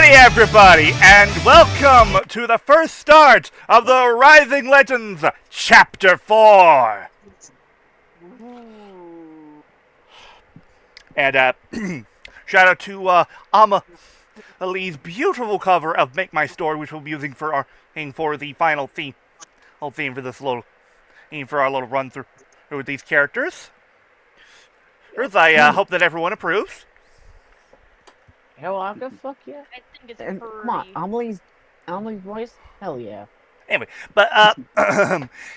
Howdy, everybody, and welcome to the first start of the Rising Legends Chapter 4. And, shout out to, Lee's beautiful cover of Make My Story, which we'll be using for the final theme for this little, for our little run through with these characters. First, I hope that everyone approves. Hell, I'll go fuck yeah. I think it's And, free. come on, Amelie's voice? Hell yeah. Anyway, but,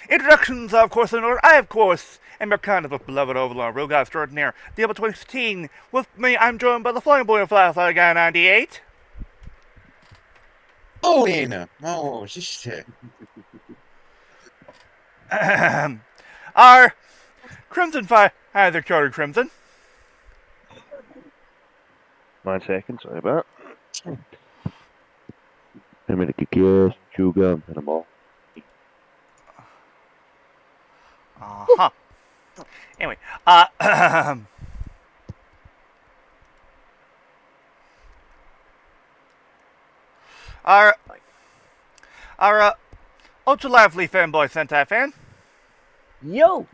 introductions, of course, in order. I, of course, am your kind of beloved overlord, real guy extraordinaire, DLBot 2015. With me, I'm joined by the flying boy of Flashlight Guy 98. Oh, Anna. Oh, shit. Our Crimson Fire, either Carter Crimson. 9 seconds, sorry about that. A minute, kick your chew gum, and a ball. Anyway, our ultra lively fanboy Sentaifan. Yo!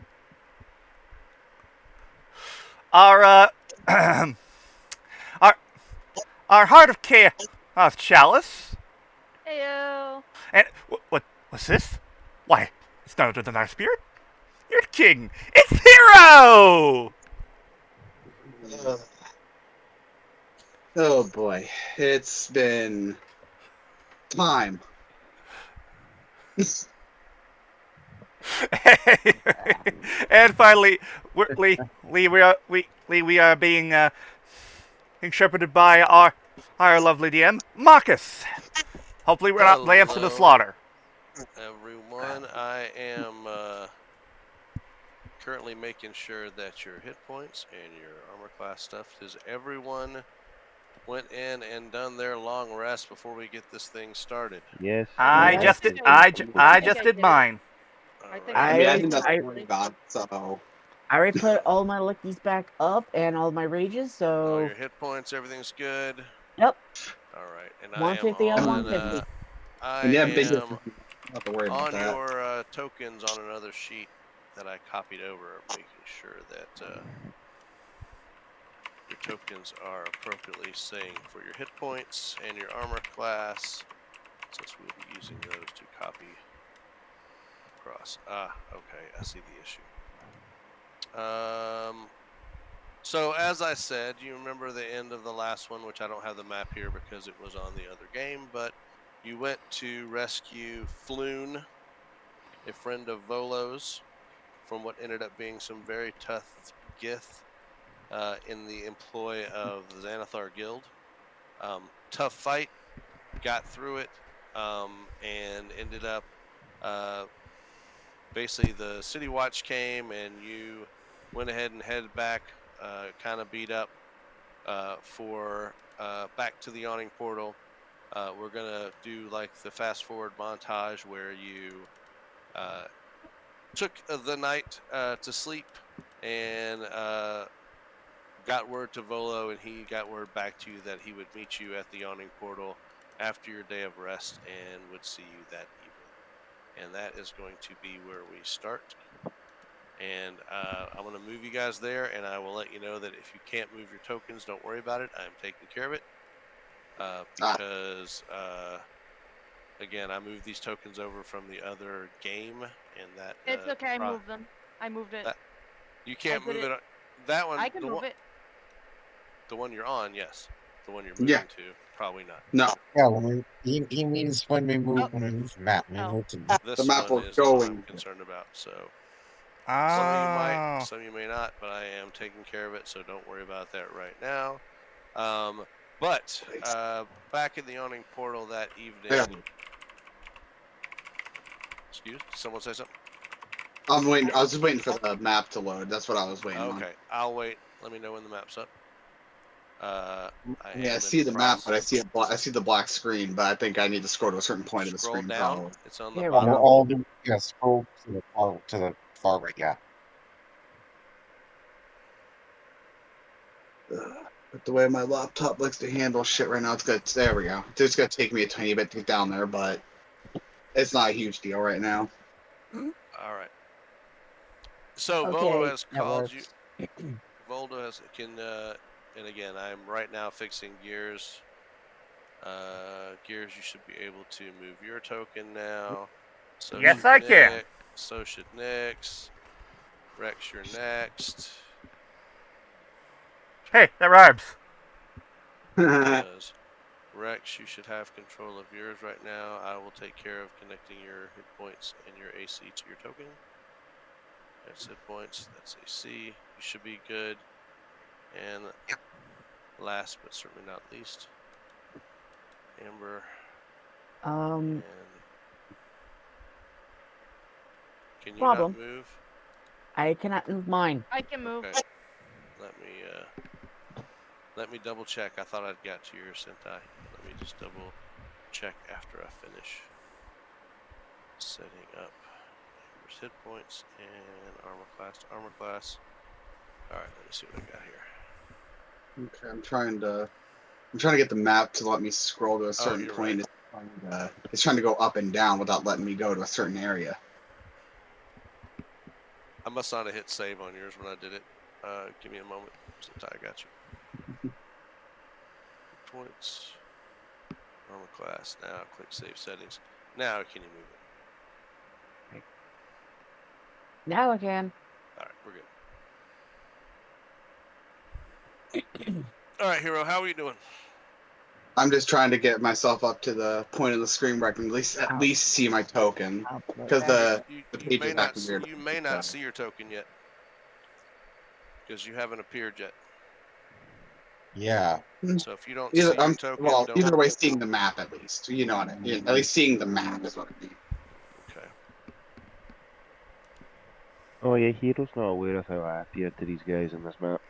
Our our heart of chaos, Chalice. Heyo. And what's this? Why, it's none other than our spirit. You're the king. It's Hero. Oh boy, it's been time. And finally, we are being shepherded by our lovely DM Markus. Hopefully, we're not lambs to the slaughter. Everyone, I am currently making sure that your hit points and your armor class stuff. Does everyone went in and done their long rest before we get this thing started? Yes. I just did mine. I think I think that's pretty bad, so... I already put all my luckies back up and all my rages, All so... your hit points, everything's good? Yep. Alright, and 150 I am on on, 150. I Yeah, am not to worry about on that. your tokens on another sheet that I copied over, making sure that your tokens are appropriately saying for your hit points and your armor class, since we'll be using those to copy across. Okay, I see the issue. So as I said, you remember the end of the last one, which I don't have the map here because it was on the other game, but you went to rescue Floon, a friend of Volo's, from what ended up being some very tough gith in the employ of the Xanathar Guild. Tough fight, got through it, and ended up basically the City Watch came and you went ahead and headed back, kind of beat up for back to the Yawning Portal. We're gonna do like the fast forward montage where you took the night to sleep and got word to Volo, and he got word back to you that he would meet you at the Yawning Portal after your day of rest and would see you that evening. And that is going to be where we start. And I'm going to move you guys there, and I will let you know that if you can't move your tokens, don't worry about it. I'm taking care of it. Because, again, I moved these tokens over from the other game, and that... it's okay, I moved them. I moved it. You can't move it. That one... I can move it. The one you're on, yes. The one you're moving to, probably not. No. Yeah, he means when we move the map. We move to This The map one we're is the one I'm going. concerned about, so... Oh. Some of you might, some of you may not, but I am taking care of it, so don't worry about that right now. But back in the Yawning Portal that evening... Yeah. Excuse? Someone say something? I'm waiting. I was just waiting for the map to load. That's what I was waiting on. Okay, I'll wait. Let me know when the map's up. I see the map, but I see the black screen. But I think I need to scroll to a certain point of the Scroll screen. down. Probably. It's on the Yeah, bottom. all the scroll to the far right. Yeah. But the way my laptop likes to handle shit right now, it's good. There we go. It's just gonna take me a tiny bit to get down there, but it's not a huge deal right now. All right. So Volo Okay, has that called you. works. Voldo has and again, I'm right now fixing gears. Gears, you should be able to move your token now. So Yes, should I can. Nick. So should Nyx. Rex, you're next. Hey, that rhymes. Does. Rex, you should have control of yours right now. I will take care of connecting your hit points and your AC to your token. That's hit points. That's AC. You should be good. And last but certainly not least, Amber. And can you Problem. not move? I cannot move mine. I can move. Okay. Let me double check. I thought I'd got to your Sentai. Let me just double check after I finish setting up Amber's hit points and armor class to armor class. All right, let me see what I got here. Okay, I'm trying to get the map to let me scroll to a certain point. Right. It's trying to go up and down without letting me go to a certain area. I must not have hit save on yours when I did it. Give me a moment. Sentai, I got you. Points. Armor class. Now click save settings. Now can you move it? Now I can. All right, we're good. All right, Hero, how are you doing? I'm just trying to get myself up to the point of the screen where I can at least see my token, because the page is acting weird. You may not see your token yet because you haven't appeared yet. Yeah. So if you don't see your token, either way, seeing the map at least. You know what I mean? At least seeing the map is what I mean. Okay. Oh yeah, Hero's not aware of how I appeared to these guys in this map.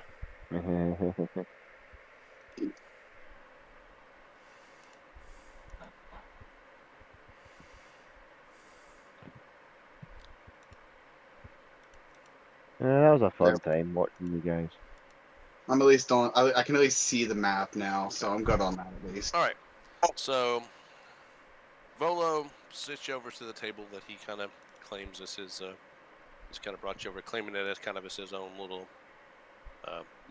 That was a fun time watching you guys. I'm at least on. I can at least see the map now, so I'm good on that at least. All right. So Volo sits you over to the table that he kind of claims as his. He's kind of brought you over, claiming it as kind of as his own little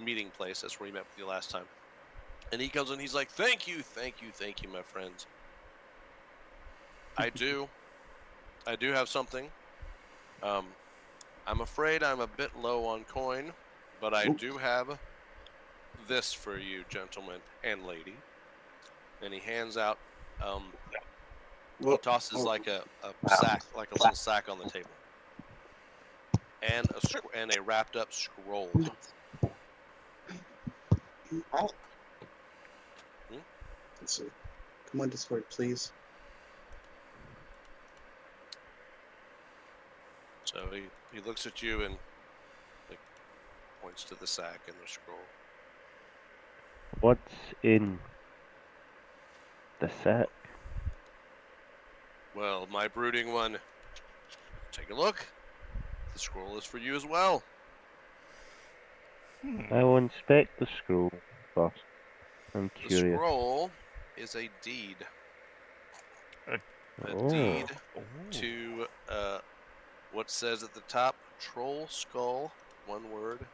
meeting place. That's where he met with you last time. And he comes in. He's like, "Thank you, my friends. I do have something. I'm afraid I'm a bit low on coin, but I do have this for you, gentlemen and lady." And he hands out. He tosses like a sack, like a little sack on the table, and a wrapped up scroll. Let's see. Come on, Discord, please. So he looks at you and like points to the sack and the scroll. What's in the sack? Well, my brooding one, take a look. The scroll is for you as well. I will inspect the scroll first. I'm curious. The scroll is a deed. A deed to what says at the top, Troll Skull, one word,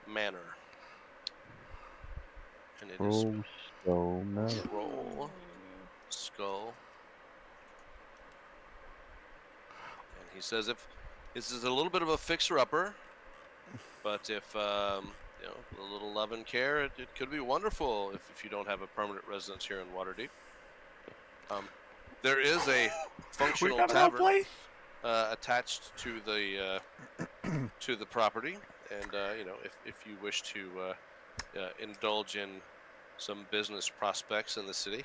Manor. And it is Troll Manor. Troll Skull. And he says if this is a little bit of a fixer-upper, but if you know, a little love and care, it could be wonderful if you don't have a permanent residence here in Waterdeep. There is a functional tavern attached to the property, and you know, if you wish to indulge in some business prospects in the city,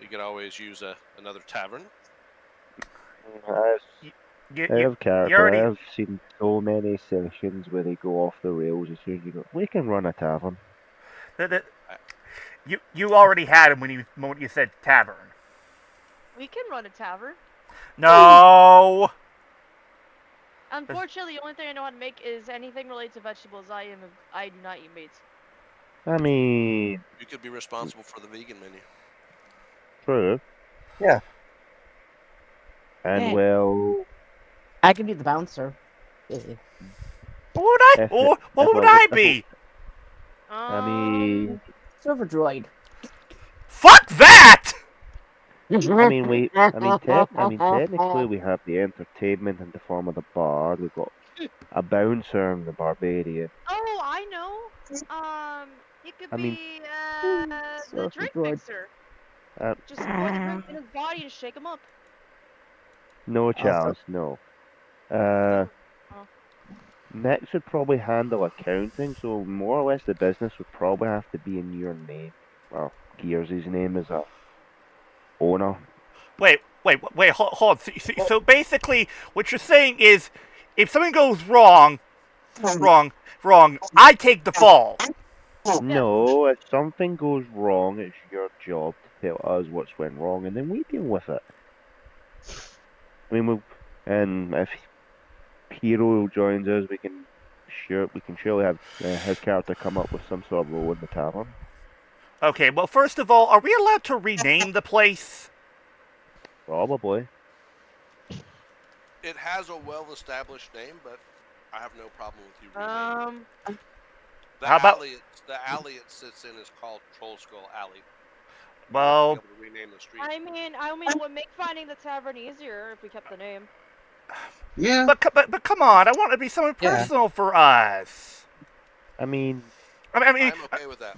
you could always use another tavern. I've seen so many sessions where they go off the rails as soon as you go, we can run a tavern. You already had him when you said tavern. We can run a tavern. No. Unfortunately, the only thing I know how to make is anything related to vegetables. I do not eat meat. I mean, You could be responsible for the vegan menu. true. Yeah. And Hey. well, I can be the bouncer. Yeah. What would I? if it, What if would it, I if it, be? I mean, Server droid. Fuck that! technically we have the entertainment in the form of the bard. We've got a bouncer and the barbarian. Oh, I know. It could I mean, be the Server drink droid. mixer. uh, Just pour the drinks in his body and shake him up. no Chalice, no. Uh, Oh. Next would probably handle accounting, so more or less the business would probably have to be in your name. Well, Gears' name is a owner. Wait, hold on. So basically, what you're saying is, if something goes wrong, I take the fall. No, if something goes wrong, it's your job to tell us what's went wrong, and then we deal with it. I mean, and if Hero joins us, we can surely have his character come up with some sort of role in the tavern. Okay, well, first of all, are we allowed to rename the place? Probably. It has a well-established name, but I have no problem with you renaming it. The How about- alley it sits in is called Troll Skull Alley. Well, We'll be able to rename the street. I mean, it would make finding the tavern easier if we kept the name. Yeah. but come on, I want it to be something Yeah. personal for us. I mean, I'm okay with that.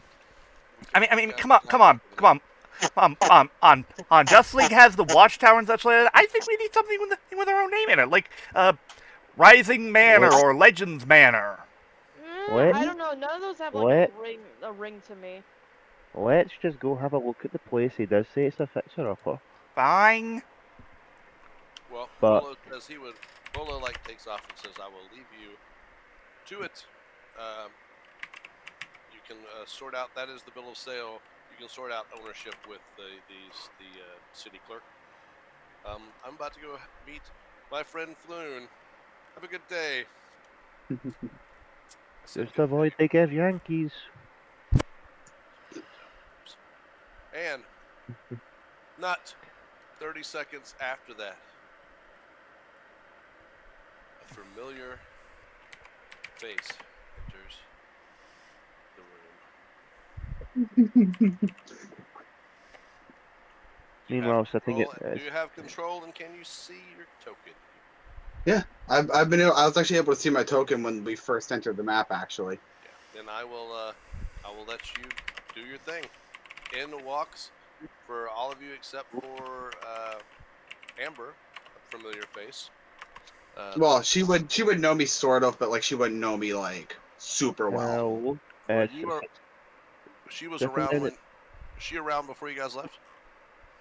Come on. On Just League has the Watchtower and such like that. I think we need something with our own name in it, like Rising Manor or Legends Manor. What? I don't know. None of those have What? like a ring to me. let's just go have a look at the place. He does say it's a fixer-upper. Fine. Well, But- Bolo says he would. Bolo takes off and says, "I will leave you to it. You can sort out. That is the bill of sale. You can sort out ownership with the city clerk. I'm about to go meet my friend Floon. Have a good day." I said, Just "Good avoid day." the give Yankees. And not 30 seconds after that, a familiar face enters the room. Meanwhile, Do you have control, and can you see your token? Yeah, I was actually able to see my token when we first entered the map. Actually. Yeah. Then I will let you do your thing. In walks, for all of you except for Amber, a familiar face. Well, she would know me sort of, but like she wouldn't know me like super well. She was different around in when. Was she around before you guys left?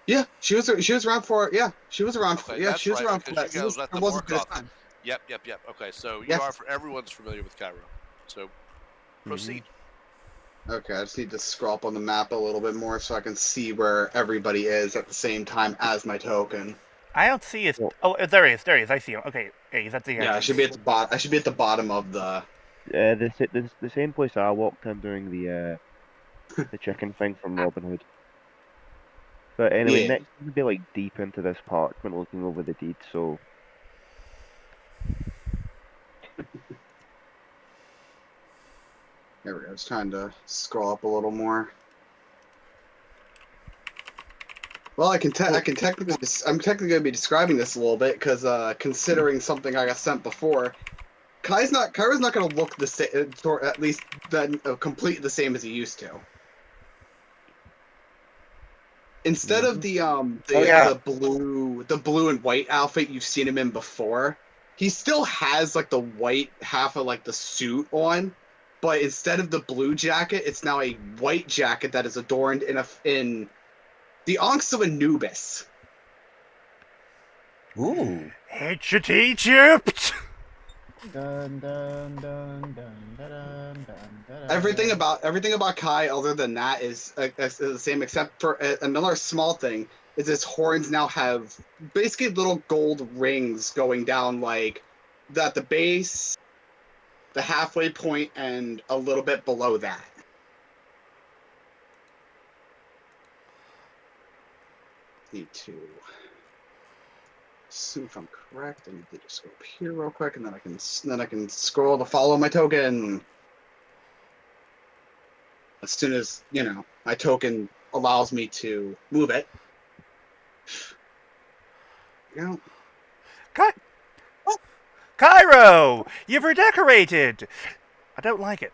Yeah, she was around for she was around. Okay, Yeah, that's she was right, around for because that. you guys left the It wasn't this Morkoth. time. Yep. Okay, so Yes. everyone's familiar with Cairo. So proceed. Okay, I just need to scroll up on the map a little bit more so I can see where everybody is at the same time as my token. I don't see his. Oh, there he is. I see him. Okay, yeah, he's at the Yeah, I entrance. should be at the bottom. I should be at the bottom of the. the same place I walked in during the chicken thing from Robin Hood. But anyway, Yeah. next we'll be like deep into this parchment, looking over the deed. So There we go. I was trying to scroll up a little more. Well, I'm technically going to be describing this a little bit because considering something I got sent before, Kyra's not going to look the same, or at least completely the same as he used to. Instead of the blue and white outfit you've seen him in before, he still has like the white half of like the suit on, but instead of the blue jacket, it's now a white jacket that is adorned in the Ankhs of Anubis. Ooh. Ancient Egypt. Dun, dun, dun, dun, dun, dun, dun, Everything about Kai, other than that, is the same, except for another small thing. Is his horns now have basically little gold rings going down like at the base, the halfway point, and a little bit below that. need to see if I'm correct. I need to just go up here real quick, and then I can scroll to follow my token. As soon as my token allows me to move it. Cairo, you've redecorated. I don't like it.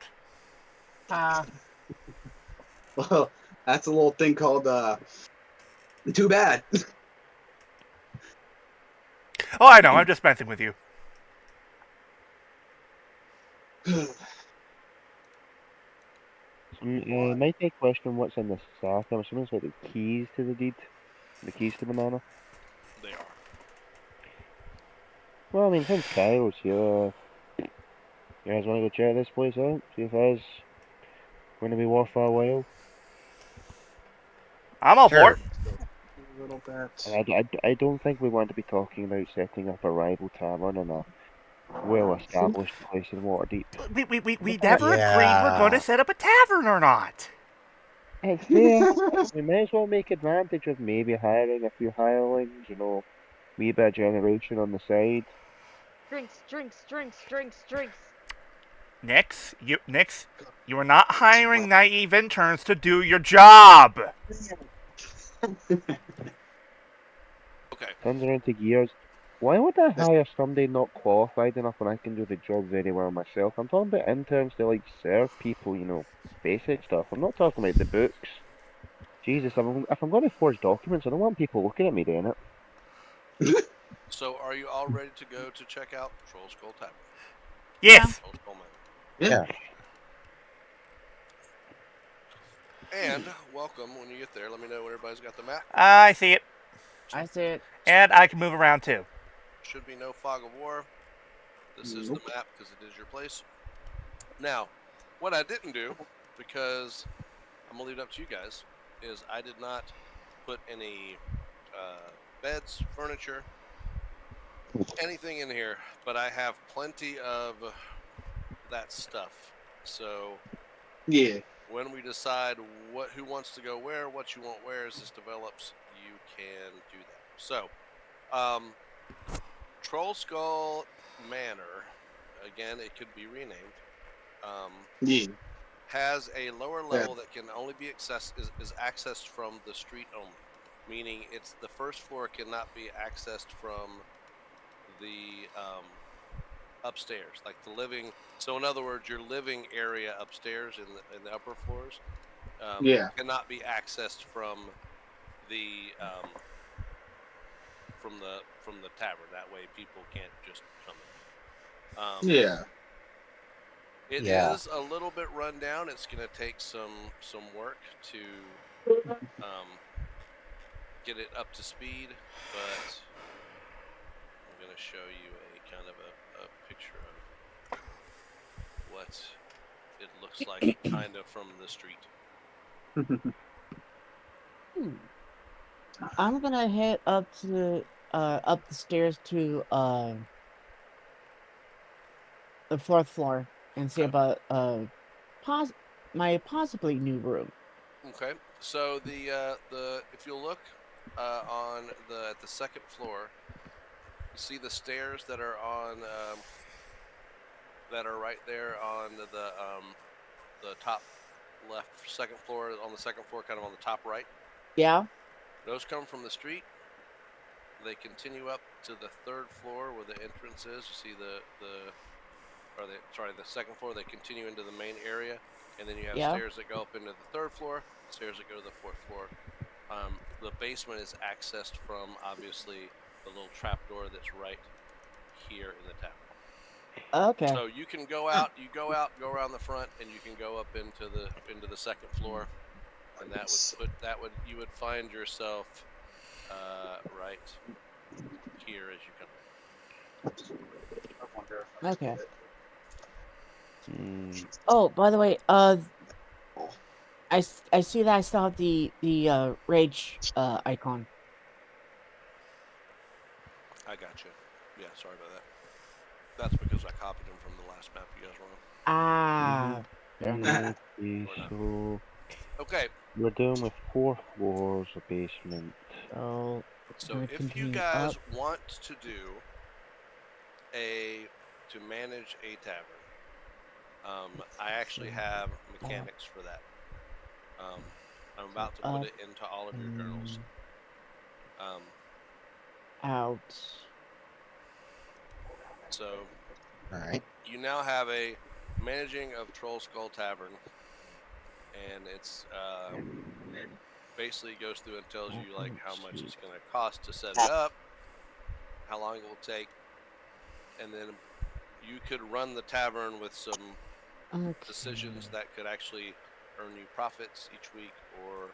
Well, that's a little thing called too bad. Oh, I know. I'm just messing with you. Might I question what's in the sack? I'm assuming it's like the keys to the deed, the keys to the manor. They are. Well, I mean, since Kyle's here, you guys want to go check this place out? See if it's going to be worth our while? I'm all for Sure. it. A little bit. And I don't think we want to be talking about setting up a rival tavern in a well-established place in Waterdeep. We never agreed we're going to Yeah. set up a tavern or not. It's there. We may as well make advantage of maybe hiring a few hirelings, wee bit of generation on the side. Drinks, drinks, drinks, drinks, drinks. Nix, you are not hiring naive interns to do your job. Okay. Turns around to gears. Why would I hire somebody not qualified enough when I can do the job very well myself? I'm talking about interns to serve people, basic stuff. I'm not talking about the books. Jesus, if I'm going to forge documents, I don't want people looking at me doing it. So, are you all ready to go to check out Troll Skull Tavern? Yes. Troll Skull Manor. Yeah. And welcome when you get there. Let me know when everybody's got the map. I see it. I see it. And I can move around too. Should be no fog of war. This is the map because it is your place. Now, what I didn't do, because I'm going to leave it up to you guys, is I did not put any beds, furniture, anything in here, but I have plenty of that stuff. So Yeah. when we decide who wants to go where, what you want where, as this develops, you can do that. So, Troll Skull Manor, again, it could be renamed, Yeah. has a lower level that can only be is accessed from the street only, meaning it's the first floor cannot be accessed from the upstairs, like the living. So in other words, your living area upstairs in the upper floors cannot be accessed from the from the tavern. That way, people can't just come in. Yeah. It Yeah. is a little bit run down. It's going to take some work to get it up to speed, but I'm going to show you a kind of a picture of what it looks like kind of from the street. I'm gonna head up to up the stairs to the fourth floor and see about my possibly new room. Okay, so the if you'll look on at the second floor, you see the stairs that are on that are right there on the top left second floor, on the second floor, kind of on the top right. Yeah. Those come from the street. They continue up to the third floor where the entrance is. You see the second floor. They continue into the main area, and then you have stairs that go up into the third floor, stairs that go to the fourth floor. The basement is accessed from obviously the little trap door that's right here in the tavern. Okay. So you can go out, go around the front, and you can go up into the second floor, and you would find yourself right here as you come in. Okay. Oh, by the way, I see that I still have the rage icon. I got you. Yeah, sorry about that. That's because I copied them from the last map you guys were on. Ah. Fair enough. Okay, so Okay. we're doing with 4 floors, a basement. So it's So gonna if you continue guys up. want to do to manage a tavern, I actually have mechanics for that. I'm about to put Up it into all of your journals. Out. So Alright. you now have a managing of Troll Skull Tavern, and it's basically goes through and tells you like how much it's going to cost to set it up, how long it will take, and then you could run the tavern with some decisions that could actually earn you profits each week or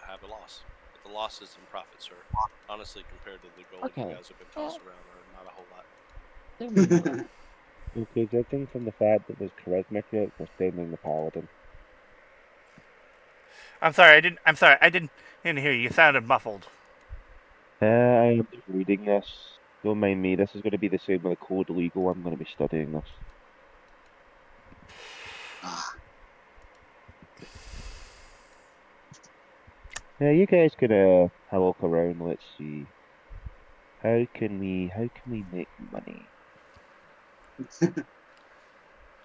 have a loss. But the losses and profits are honestly compared to the gold you guys have been tossing around are not a whole lot. Okay, judging from the fact that there's charisma to it, we're staying the paladin. I'm sorry, I didn't hear you. You sounded muffled. I am just reading this. Don't mind me. This is going to be the same with the code legal. I'm going to be studying this. Yeah, you guys can have a look around. Let's see. How can we make money?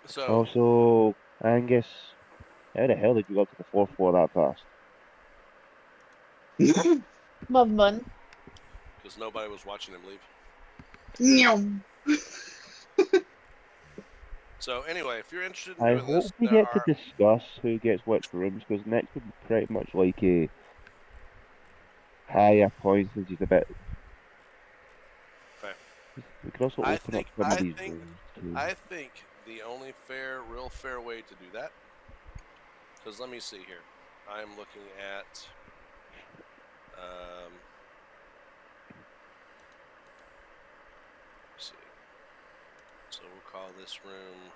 So Also, Angus, how the hell did you go up to the fourth floor that fast? Movement. because nobody was watching him leave. So anyway, if you're interested in I doing hope this, we there get to are discuss who gets which rooms, because next would be pretty much like a higher points, which is a bit. okay. We could also open up some of these rooms too. I think the only real fair way to do that, because let me see here. I'm looking at let's see. So we'll call this room.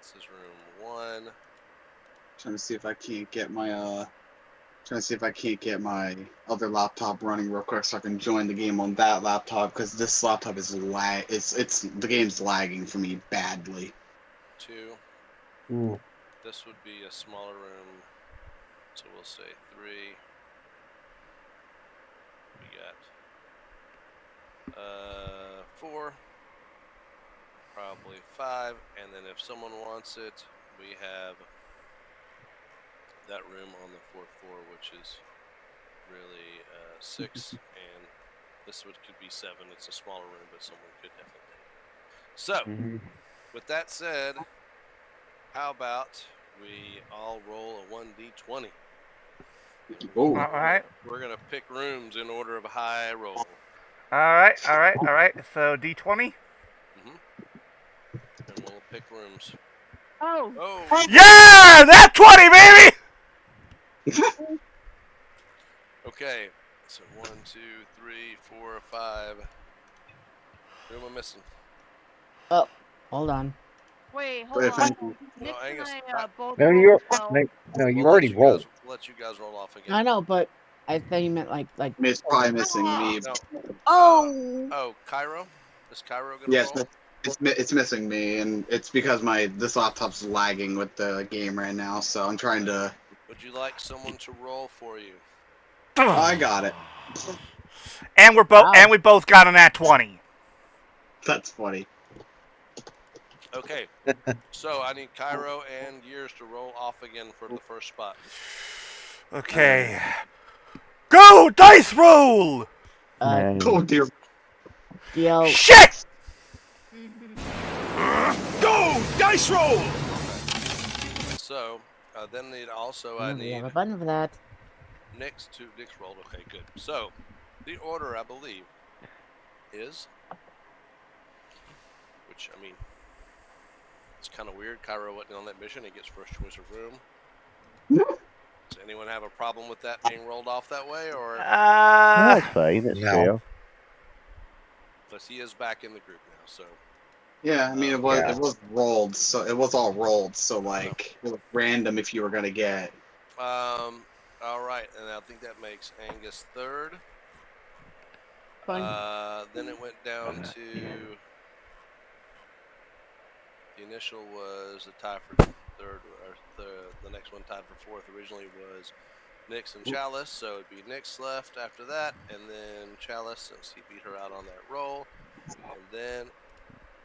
This is room 1. Trying to see if I can't get my other laptop running real quick so I can join the game on that laptop, because this laptop is it's the game's lagging for me badly. 2. Ooh. This would be a smaller room, so we'll say 3. We got 4, probably 5, and then if someone wants it, we have that room on the 4th floor, which is really 6, and this could be 7. It's a smaller room, but someone could definitely take it. So, with that said, how about we all roll a 1d20? Ooh. All right. We're gonna pick rooms in order of high roll. All right. So D20. And we'll pick rooms. Oh. Oh. Yeah, that 20, baby. Okay. So 1, 2, 3, 4, 5. Who am I missing? Oh, hold on. Wait, hold If on. any- Nick and Angus, I both No, rolled 12. no, you we'll already let rolled. let you guys roll off again. I know, but I thought you meant like. it's probably missing me. No. Oh. Cairo? Is Cairo gonna Yes, roll? it's missing me, and it's because this laptop's lagging with the game right now. So I'm trying to. Would you like someone to roll for you? I got it. And we both got an at 20. That's funny. Okay. So I need Cairo and Years to roll off again for the first spot. Okay. Go dice roll. Oh dear. Yo. Shit. Go dice roll. So then need also I I need need a button for that. Nick's rolled. Okay, good. So the order I believe is, which I mean, it's kind of weird. Cairo wasn't on that mission. He gets first choice of room. Does anyone have a problem with that being rolled off that way, or? That's fine. It's No. fair. Because he is back in the group now, so. Yeah, I mean it was rolled, so it was all rolled. So like it was random if you were gonna get. All right, and I think that makes Angus third. Fine. Then it went down to the initial was a tie for third, or the next one tied for fourth originally was Nyx and Chalice, so it'd be Nyx left after that, and then Chalice since he beat her out on that roll, and then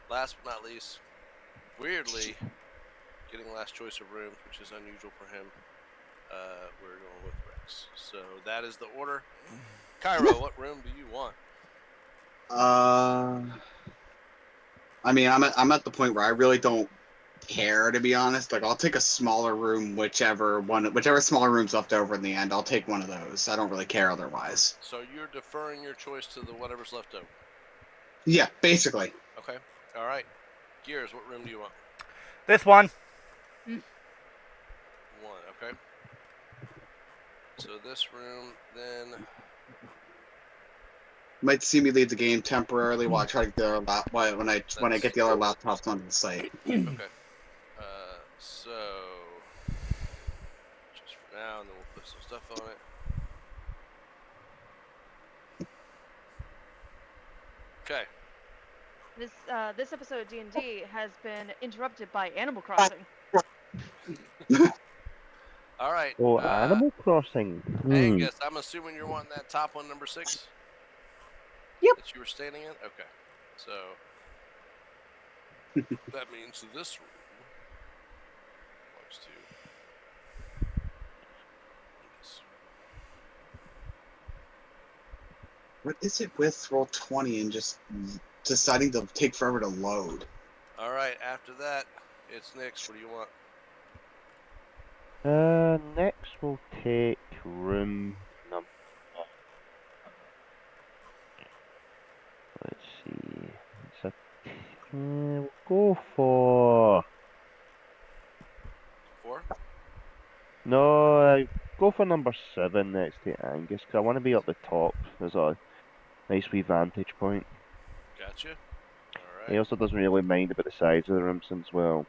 last but not least, weirdly, getting last choice of rooms, which is unusual for him. We're going with Rex. So that is the order. Cairo, what room do you want? I mean, I'm at the point where I really don't care, to be honest. Like, I'll take a smaller room, whichever smaller room's left over in the end. I'll take one of those. I don't really care otherwise. So you're deferring your choice to the whatever's left over. Yeah, basically. Okay. All right. Gears, what room do you want? This one. One. Okay. So this room, then. Might see me leave the game temporarily while I try to get the other when I get the other laptops onto the site. Okay. So just for now, and then we'll put some stuff on it. Okay. This episode of D&D has been interrupted by Animal Crossing. All right. Oh, Animal Crossing. Angus, I'm assuming you're wanting that top one, number 6? Yep. That you were standing in? Okay. So that means this room belongs to Angus. What is it with Roll20 and just deciding to take forever to load? All right. After that, it's Nyx. What do you want? Next we'll take room number. Let's see. We'll go for. 4? No, go for number 7 next to Angus, because I want to be up the top. There's a nice wee vantage point. Gotcha. All right. He also doesn't really mind about the size of the room, since, well,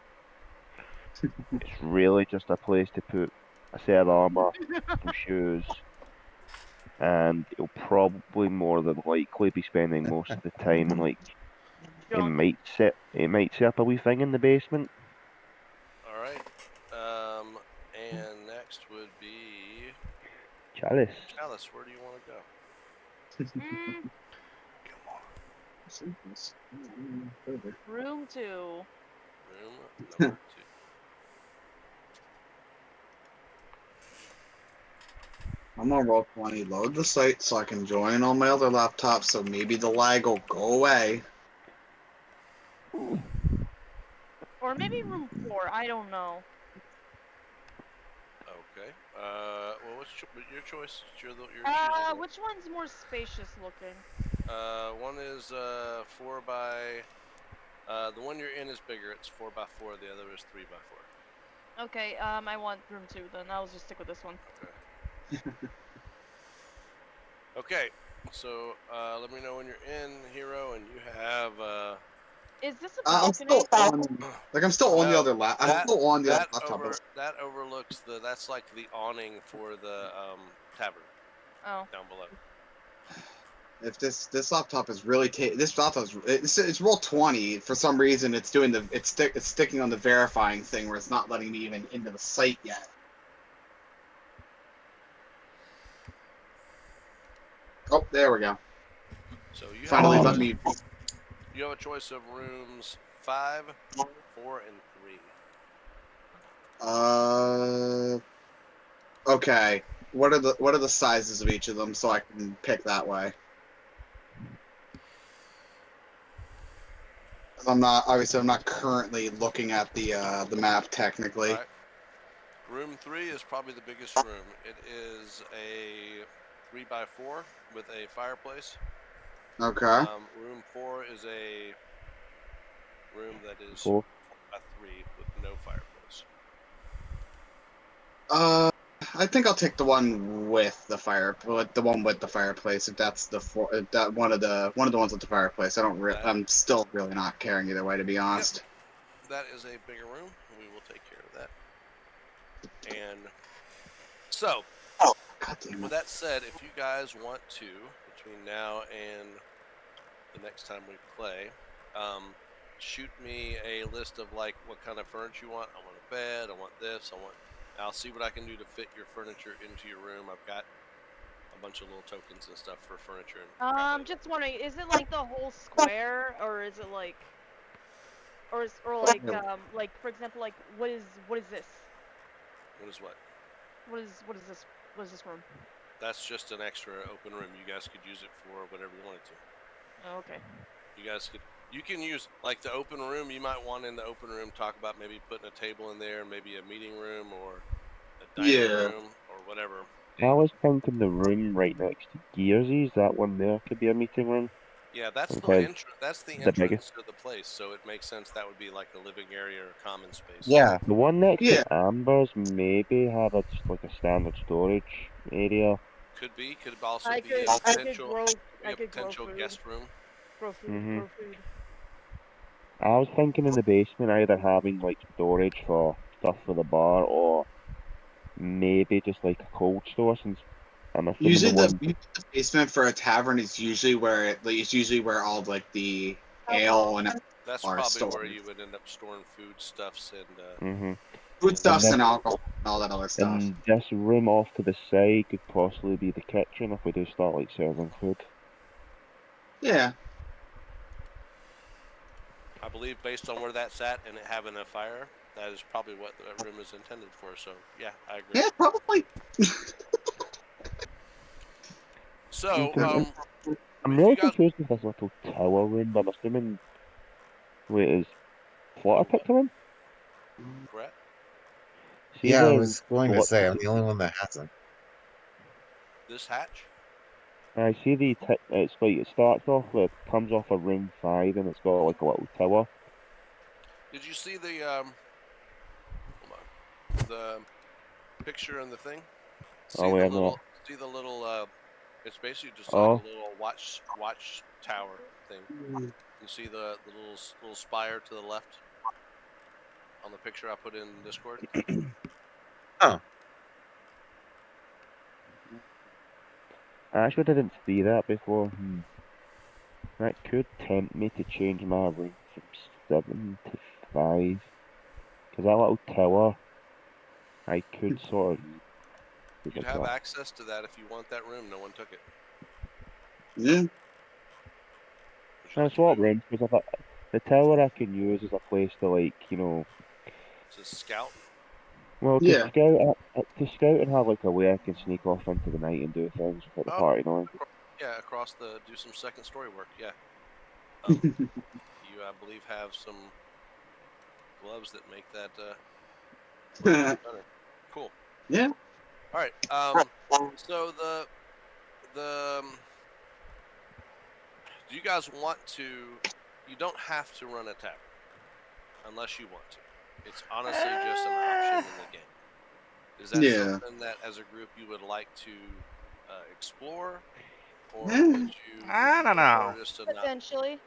it's really just a place to put a set of armor, some shoes, and he'll probably more than likely be spending most of the time in, like, he might set up a wee thing in the basement. All right. And next would be Chalice. Chalice. Where do you want to go? Room 2. Room number 2. I'm on Roll20, load the site so I can join on my other laptop, so maybe the lag will go away. Or maybe room 4, I don't know. Okay. Well, what's your choice? You're choosing. Which one's more spacious looking? One is 4 by. The one you're in is bigger. It's 4 by 4. The other is 3 by 4. Okay, I want room 2 then. I'll just stick with this one. Okay. Okay. So let me know when you're in, Hero, and you have. Is this a I'm balcony? still on. Like, I'm still on the other laptop. I'm still on the other laptop. That overlooks the. That's like the awning for the tavern. Oh. Down below. If this laptop is really it's Roll20. For some reason, it's doing it's sticking on the verifying thing where it's not letting me even into the site yet. Oh, there we go. So you Finally have let me. You have a choice of rooms 5, 4, and 3. Okay. What are the sizes of each of them so I can pick that way? I'm not currently looking at the map technically. All right. Room 3 is probably the biggest room. It is a 3 by 4 with a fireplace. Okay. Room 4 is a room that is 4 by 3 with no fireplace. I think I'll take the one with the fireplace. If that's that one of the ones with the fireplace. I'm still really not caring either way, to be honest. Yep. That is a bigger room. We will take care of that. And so, with that said, if you guys want to, between now and the next time we play, shoot me a list of like what kind of furniture you want. I want to bed. I want this. I'll see what I can do to fit your furniture into your room. I've got a bunch of little tokens and stuff for furniture. And Just wondering, is it like the whole square, or is it like, or like for example, like what is this? what is what? What is this? What is this room? That's just an extra open room. You guys could use it for whatever you wanted to. Oh, okay. You can use like the open room. You might want in the open room talk about maybe putting a table in there, maybe a meeting room or a dining room or whatever. I was thinking the room right next to Gearsy's, that one there could be a meeting room. Yeah, that's the Okay. entrance. That's the The entrance biggest. to the place, so it makes sense that would be like a living area or common space. Yeah. The one next Yeah. to Amber's maybe have just like a standard storage area. Could also I be could a potential grow guest room. Grow food. Mhm. Grow food. I was thinking in the basement either having like storage for stuff for the bar or maybe just like a cold store since I'm assuming Usually the one. the basement for a tavern is usually where it's usually where all like the ale and That's are probably stored. where you would end up storing foodstuffs and Mhm. Foodstuffs And and alcohol and all that other stuff. And this room off to the side could possibly be the kitchen if we do start like serving food. Yeah. I believe based on where that's at and it having a fire, that is probably what that room is intended for. So yeah, I agree. Yeah, probably. So I'm if really you guys confused with this little tower room, but I'm assuming is Flutter picked the room? Brett, See Yeah, I the was going to what- say I'm the only one that hasn't. this hatch. I see it's like it starts off with comes off of room 5 and it's got like a little tower. Did you see the hold on, the picture in the thing? See Oh, the wait, little no. it's basically just Oh. like a little watch tower thing. You see the little spire to the left on the picture I put in Discord. I actually didn't see that before. That could tempt me to change my room from 7 to 5. Because that little tower, I could sort of. You'd have access to that if you want that room. No one took it. Yeah. That's what room, because the tower I can use as a place to To scout. well, Yeah. to scout and have like a way I can sneak off into the night and do things without the party knowing. Yeah, do some second story work. Yeah. You, I believe, have some gloves that make that better. Cool. Yeah. All right. So the do you guys want to? You don't have to run a tavern unless you want to. It's honestly just an option in the game. Is that something that, as a group, you would like to explore, or would you? I don't know. Just to Potentially.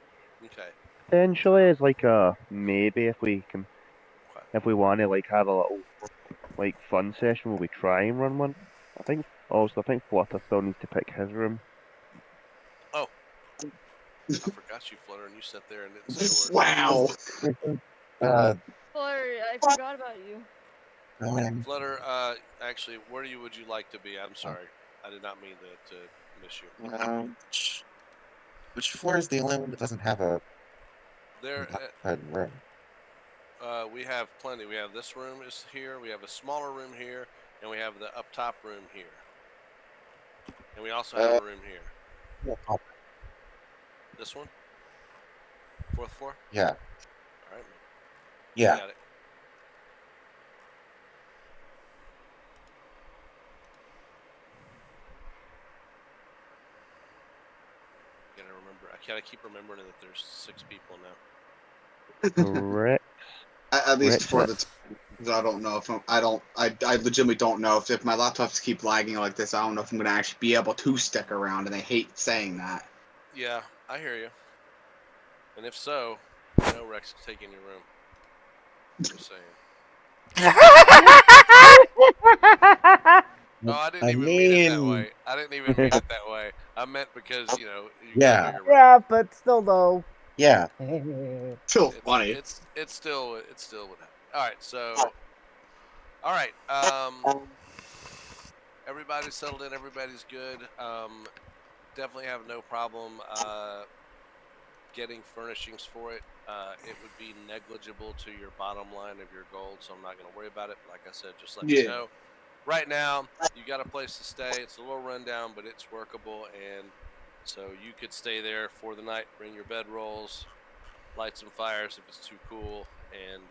Okay. Potentially, it's like maybe if we want to like have a little like fun session where we try and run one. I think Flutter still needs to pick his room. Oh, I forgot you, Flutter, and you sat there and didn't say a word. Wow. Flutter, I forgot about you. Flutter, actually, where would you like to be? I'm sorry, I did not mean to miss you. Which floor is the only one that doesn't have a room? We have plenty. We have this room is here. We have a smaller room here, and we have the up top room here, and we also have a room here. This one, 4th floor. Yeah. All right. Yeah. Got it. I gotta keep remembering that there's 6 people now. Correct. At least for the I don't know if I legitimately don't know if my laptops keep lagging like this. I don't know if I'm gonna actually be able to stick around, and I hate saying that. Yeah, I hear you. And if so, no Rex is taking your room. Just saying. No, I didn't even mean it that way. I didn't even mean it that way. I meant because you got a bigger room. Yeah, but still though. Yeah. Still funny. It's still would happen. All right, so All right. Everybody's settled in. Everybody's good. Definitely have no problem getting furnishings for it. It would be negligible to your bottom line of your gold, so I'm not going to worry about it. Like I said, just let me know. Right now, you got a place to stay. It's a little rundown, but it's workable, and so you could stay there for the night. Bring your bedrolls, light some fires if it's too cool, and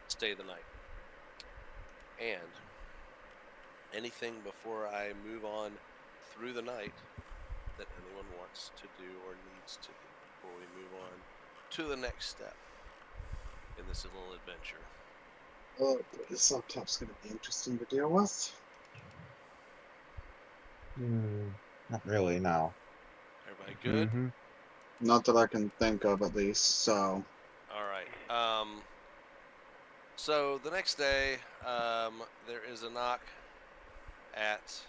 stay the night. And anything before I move on through the night that anyone wants to do or needs to do before we move on to the next step in this little adventure. Oh, this laptop's gonna be interesting to deal with. Not really, no. Everybody good? Mm-hmm. Not that I can think of, at least. So. All right. So the next day, there is a knock at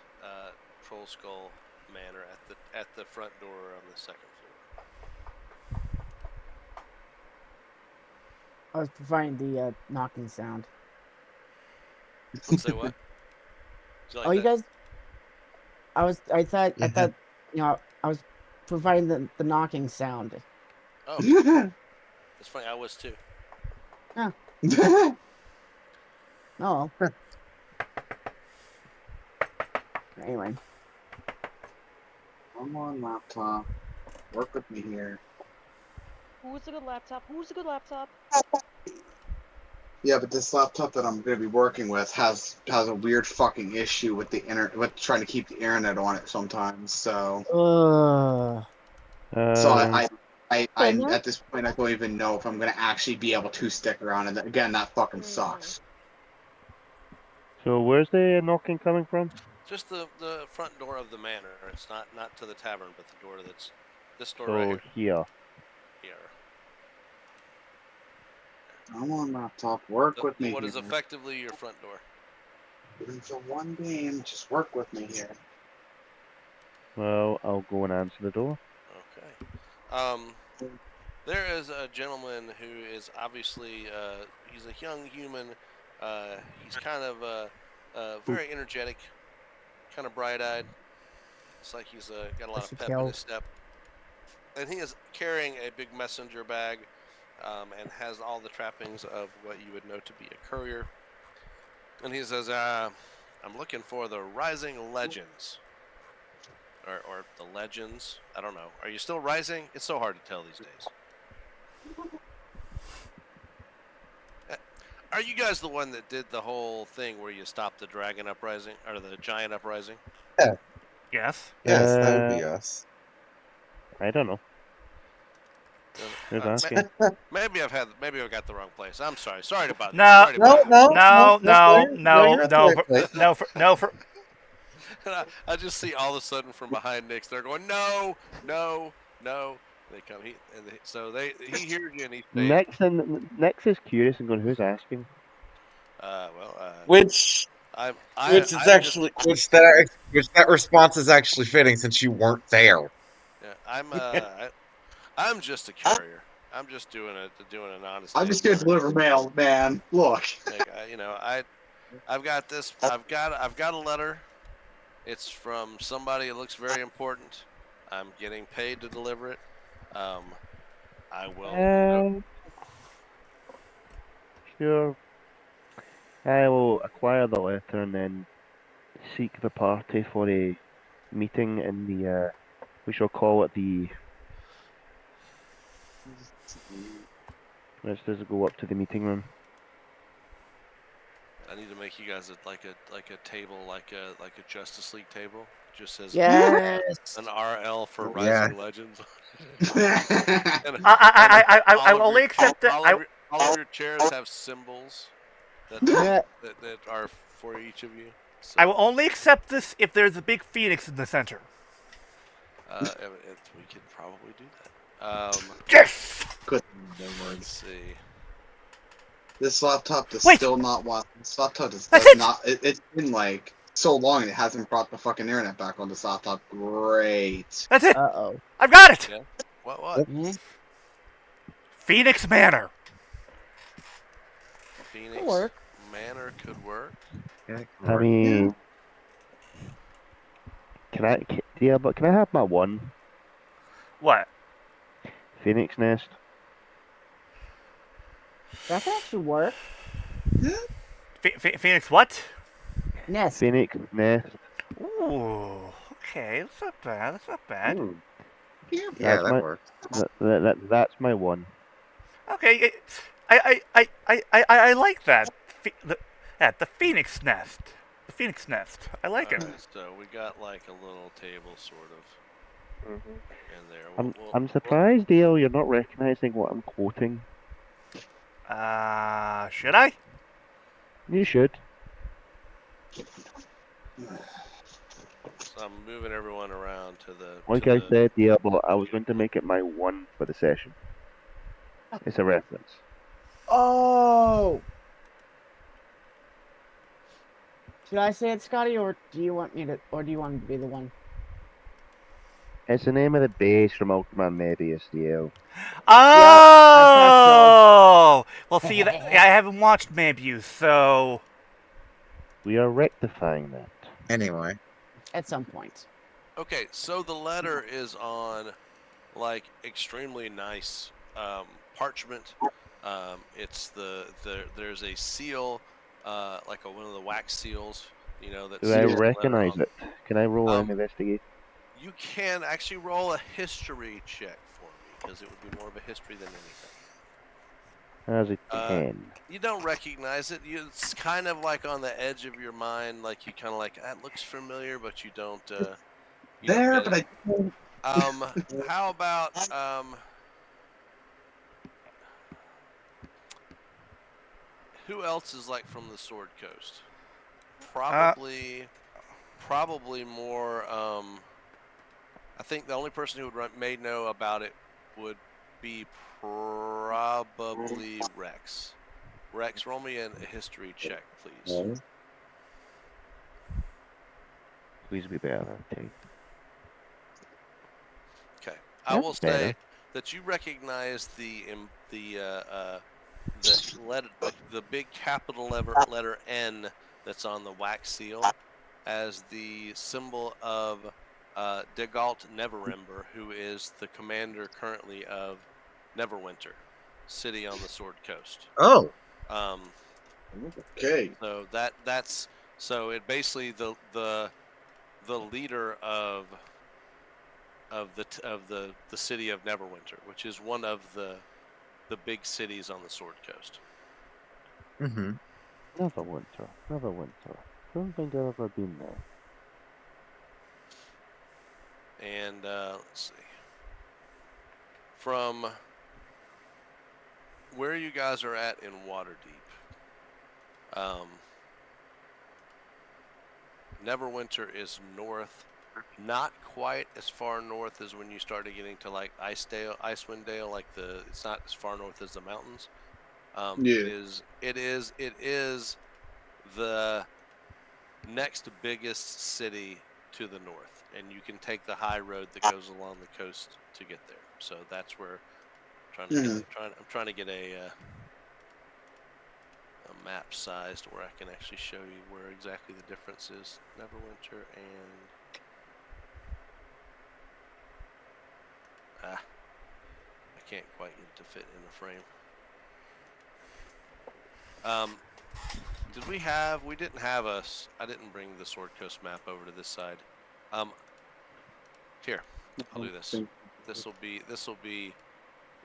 Troll Skull Manor at the front door on the second floor. I was providing the knocking sound. Say what? You like Oh, you that? guys. I thought I was providing the knocking sound. Oh, that's funny. I was too. Oh. Anyway. Come on, laptop. Work with me here. Who's a good laptop? Who's a good laptop? Yeah, but this laptop that I'm going to be working with has a weird fucking issue with the with trying to keep the internet on it sometimes. So I'm at this point I don't even know if I'm going to actually be able to stick around. And again, that fucking sucks. So where's the knocking coming from? Just the front door of the manor. It's not to the tavern, but the door that's this door So right here. here. Come on, laptop. Work with me What here. is effectively your front door. It's a one game. Just work with me here. Well, I'll go and answer the door. Okay. There is a gentleman who is obviously he's a young human. He's kind of very energetic, kind of bright-eyed. It's like he's got a lot of pep in his step. And he is carrying a big messenger bag and has all the trappings of what you would know to be a courier. And he says, I'm looking for the Rising Legends. Or the Legends. I don't know. Are you still rising? It's so hard to tell these days. Are you guys the one that did the whole thing where you stopped the dragon uprising or the giant uprising? Yeah. Yes. Yes, that would be us. I don't know. Who's asking? Maybe I've got the wrong place. I'm sorry. Sorry about No, that. No. I just see all of a sudden from behind Nick's, they're going, no. They come, he hears you and he stays. Next is curious and going, who's asking? Which that response is actually fitting since you weren't there. Yeah, I'm just a carrier. I'm just doing an honest. I'm just gonna deliver mail, man. Look. I've got this. I've got a letter. It's from somebody that looks very important. I'm getting paid to deliver it. I will. Sure. I will acquire the letter and then seek the party for a meeting in the, we shall call it the... Let's just go up to the meeting room. I need to make you guys like a table, like a Justice League table. It just says an RL for Rising Legends. I will only accept that. All of your chairs have symbols that are for each of you. So, I will only accept this if there's a big phoenix in the center. We could probably do that. Yes! Good. Let's see. This laptop does still not want. This laptop does not. It's been like so long and it hasn't brought the fucking internet back on this laptop. Great. That's it. Uh-oh. I've got it. Yeah. What? Mm-hmm. Phoenix Manor. Phoenix work. Manor could work. Yeah, I mean, but can I have my one What? Phoenix Nest? That could actually work. Phoenix what? Nest. Phoenix Nest. Ooh, okay, that's not bad. That's not bad. Hmm. yeah, That's that my works. that's my one. Okay, I like that. The Phoenix Nest. The Phoenix Nest. I like it. Alright, so we got like a little table sort of in there. I'm surprised, Dale, you're not recognizing what I'm quoting. Should I? You should. So I'm moving everyone around to the. Like to I the, said, Diablo, I was going to make it my one for the session. It's a reference. Oh. Should I say it, Scotty, or do you want me to be the one? It's the name of the base from Ultraman Mebius, DL. Oh! Well, see, I haven't watched Mabius, so. We are rectifying that. Anyway, At some point. Okay, so the letter is on like extremely nice parchment. It's there's a seal, like one of the wax seals, you know, that Do I seals the letter recognize on. it? Can I roll an Um, investigation? You can actually roll a history check for me because it would be more of a history than anything. As a 10. You don't recognize it. It's kind of like on the edge of your mind, like you kind of like that looks familiar, but you don't. You don't There, get but it. I. How about who else is like from the Sword Coast? Probably more. I think the only person who may know about it would be probably Rex. Rex, roll me a history check, please. Please be better. Okay. Okay, I will say that you recognize the big capital letter N that's on the wax seal as the symbol of Degalt Neverember, who is the commander currently of Neverwinter, city on the Sword Coast. oh, Okay. So that's it basically the leader of the city of Neverwinter, which is one of the big cities on the Sword Coast. mm-hmm. Neverwinter. Don't think I've ever been there. And let's see. From where you guys are at in Waterdeep, Neverwinter is north, not quite as far north as when you started getting to like Icewind Dale. Like it's not as far north as the mountains. Yeah. It is the next biggest city to the north, and you can take the high road that goes along the coast to get there. So that's where I'm trying to get a map sized where I can actually show you where exactly the difference is. Neverwinter and I can't quite get it to fit in the frame. We didn't have I didn't bring the Sword Coast map over to this side. Here, I'll do this. This will be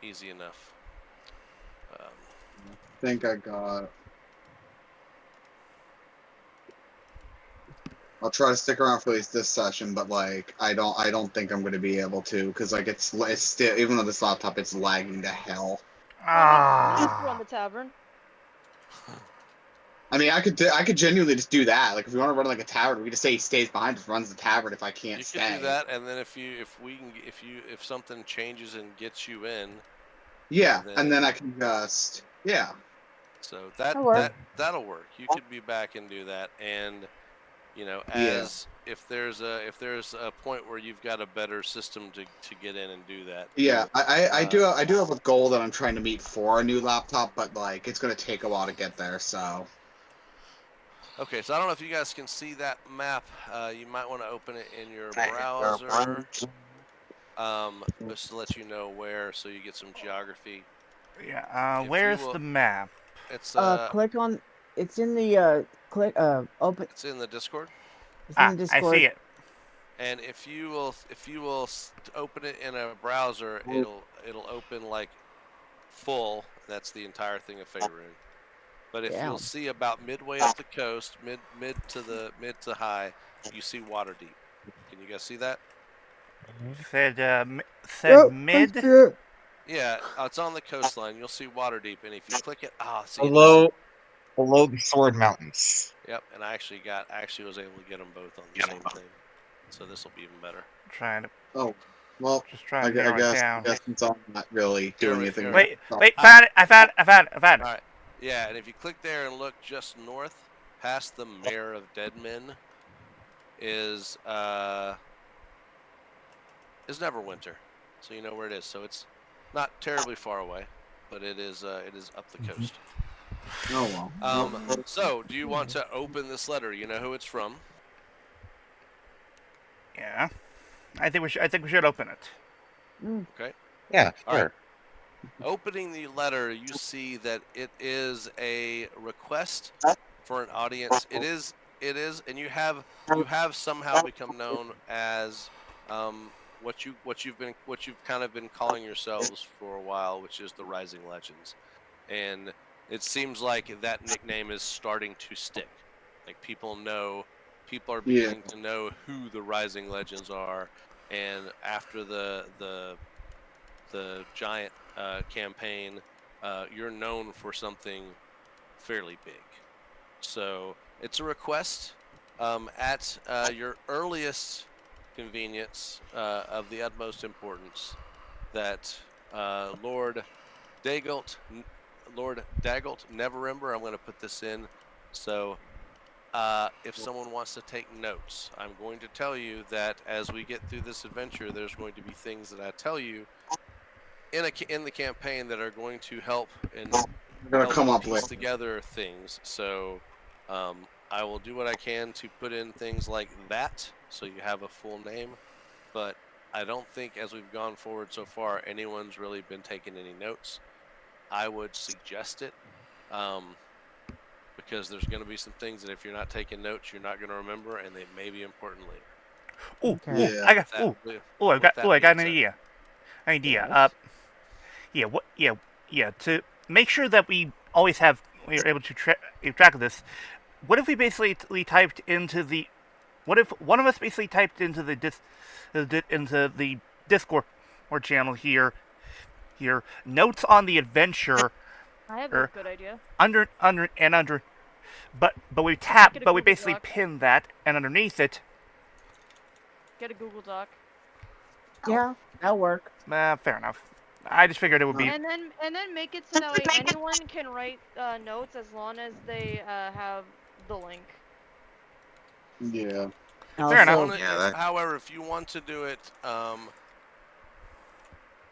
easy enough. I think I got. I'll try to stick around for at least this session, but like I don't think I'm going to be able to because like it's still, even though this laptop it's lagging to hell. Just run the tavern. I mean, I could genuinely just do that. Like if we want to run like a tavern, we just say he stays behind, just runs the tavern if I can't stay. You could do that, and then if something changes and gets you in. Yeah, and then I can just So that'll work. You could be back and do that, and You know, Yeah. as if there's a point where you've got a better system to get in and do that. Yeah, I do have a goal that I'm trying to meet for a new laptop, but like it's gonna take a while to get there. So Okay, so I don't know if you guys can see that map. You might want to open it in your browser, just to let you know where, so you get some geography. Yeah. If Where's you will- the map? It's Click on. It's in the open. it's in the Discord, It's in the I Discord. see it. and if you will open it in a browser, it'll open like full. That's the entire thing of Faerun. But if Damn. you'll see about midway up the coast, mid to high, you see Waterdeep. Can you guys see that? Said mid. Yeah, it's on the coastline. You'll see Waterdeep, and if you click it, see Below the Sword Mountains. Yep, and I actually was able to get them both on the same thing, so this will be even better. Trying to well, just trying I to narrow it guess down. since I'm not really doing Here anything. we- Wait, found it! I found it! All right, yeah, and if you click there and look just north, past the Mare of Dead Men, is Neverwinter, so you know where it is. So it's not terribly far away, but it is up the coast. Oh well. So do you want to open this letter? You know who it's from. Yeah. I think we should open it. Okay. Yeah, All sure. right. Opening the letter, you see that it is a request for an audience. It is, and you have somehow become known as what you've kind of been calling yourselves for a while, which is the Rising Legends, and it seems like that nickname is starting to stick. Like people are beginning to know who the Rising Legends are, and after the giant campaign, you're known for something fairly big. So it's a request at your earliest convenience of the utmost importance that Lord Dagult Neverember. I'm going to put this in. So if someone wants to take notes, I'm going to tell you that as we get through this adventure, there's going to be things that I tell you in the campaign that are going to help and Come up piece with together things. So I will do what I can to put in things like that, so you have a full name. But I don't think, as we've gone forward so far, anyone's really been taking any notes. I would suggest it, because there's going to be some things that if you're not taking notes, you're not going to remember, and they may be important later. Ooh, Okay. I got. I got an being idea. Yes. Yeah. To make sure that we always we're able to keep track of this. What if we basically typed into the? What if one of us basically typed into the Discord or channel here notes on the adventure I have a good idea. under, but we Get a but we Google basically Doc. pin that, and underneath it, Get a Google Doc. Yeah, that'll work. fair enough. I just figured it would be. And then make it so that way anyone can write notes as long as they have the link. Yeah. Fair enough. Also, However, if you want to do it,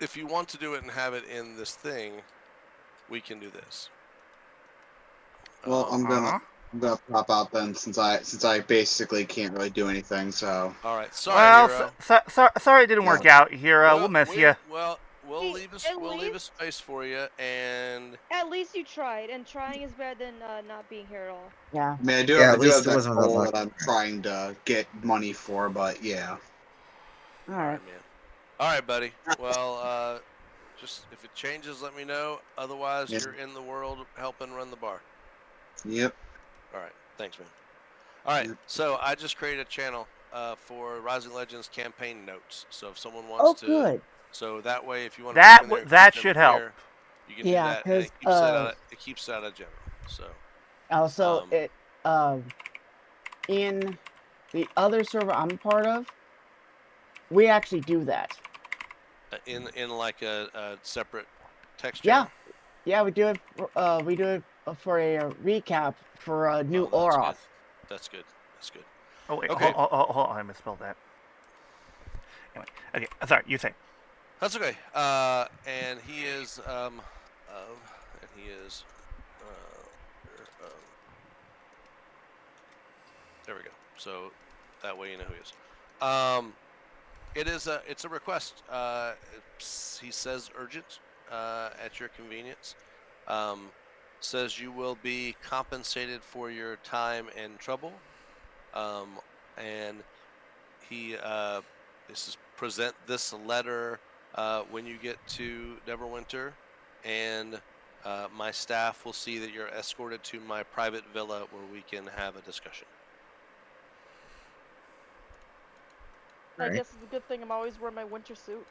and have it in this thing, we can do this. Well, I'm gonna pop out then, since I basically can't really do anything. So. All right. Sorry, Hero. Sorry it didn't work out here. We'll miss you. Well, we'll Hey, leave a space for you, and At least you tried, and trying is better than not being here at all. yeah. I mean, I do Yeah, have at least it that wasn't that goal lucky. that I'm trying to get money for, but yeah. All right. man. All right, buddy. Well, just if it changes, let me know. Otherwise, Yeah. you're in the world helping run the bar. Yep. All right. Thanks, man. All right. Yep. So I just created a channel for Rising Legends campaign notes. So if someone wants to, good. so that way, if you want That to, put them in there, that keep should them help. there, you can Yeah, do that. And 'cause, it keeps it out of general. So Also, in the other server I'm a part of, we actually do that. in like a separate text Yeah. channel. Yeah, we do it. For a recap for new Oh, that's Oroth. good. That's good. That's good. Oh wait, Okay. hold on, I misspelled that. Anyway, okay, sorry, you say. That's okay. And he is there we go. So that way you know who he is. It's a request. He says urgent at your convenience. Says you will be compensated for your time and trouble. And he present this letter when you get to Neverwinter, and my staff will see that you're escorted to my private villa where we can have a discussion. I Right. guess it's a good thing I'm always wearing my winter suit.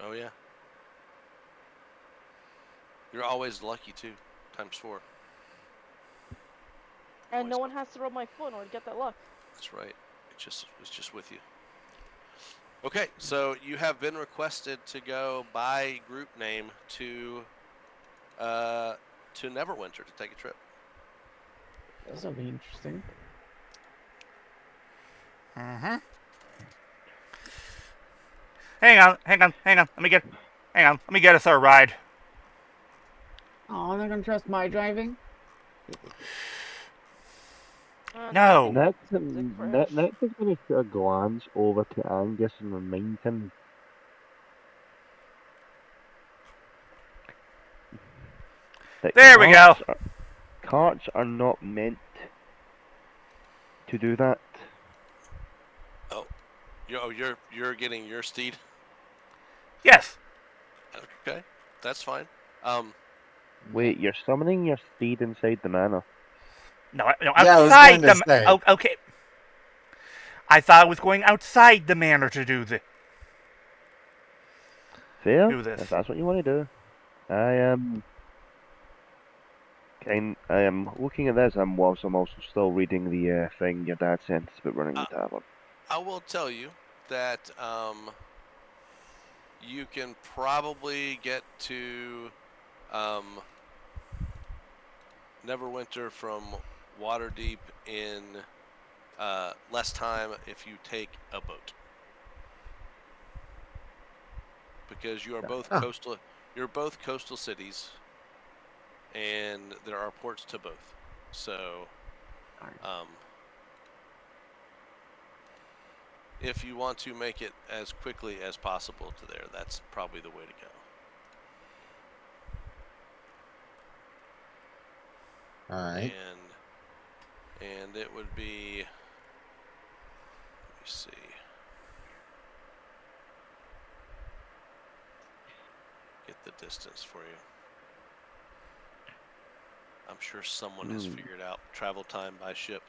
Oh yeah. You're always lucky too, ×4. And Always no one lucky. has to rub my foot in order to get that luck. That's right. It's just with you. Okay, so you have been requested to go by group name to Neverwinter to take a trip. This will be interesting. Mm-hmm. Hang on. Let me get us a ride. Oh, they're gonna trust my driving? No. Next, crash. next is going to put a glance over to Angus and remind him that There we go. carts are not meant to do that. You're getting your steed. Yes. Okay, that's fine. Wait, you're summoning your steed inside the manor. No, Yeah, I was outside going to say. Oh, okay. I thought I was going outside the manor to do this. Fair, Do this. if that's what you want to do. I am looking at this. Whilst I'm also still reading the thing your dad sent us about running the tavern. I will tell you that you can probably get to Neverwinter from Waterdeep in less time if you take a boat, because you are both coastal. You're both coastal cities, and there are ports to both. So, if you want to make it as quickly as possible to there, that's probably the way to go. All right. And it would be, let me see. Get the distance for you. I'm sure someone has figured out travel time by ship.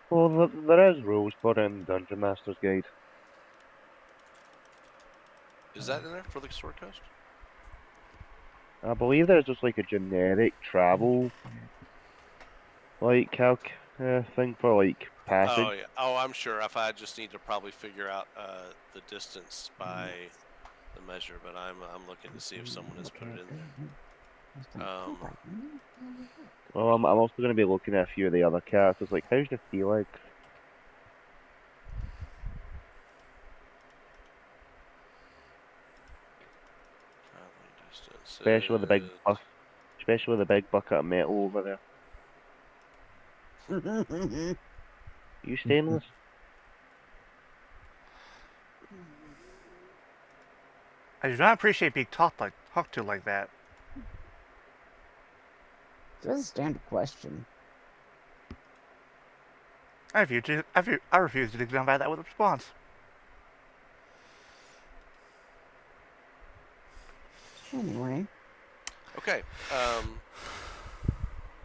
Well, there is rules put in Dungeon Master's Guide. Is that in there for the Sword Coast? I believe there's just like a generic travel calc thing for passage. Oh yeah. Oh, I'm sure. If I just need to probably figure out the distance by the measure, but I'm looking to see if someone has put it in there. Well, I'm also going to be looking at a few of the other characters. Like, how's the Felix? Traveling distance. Especially with the big bucket of metal over there. You stainless? I do not appreciate being talked to like that. That's a standard question. I refuse to dignify that with a response. Anyway. Okay.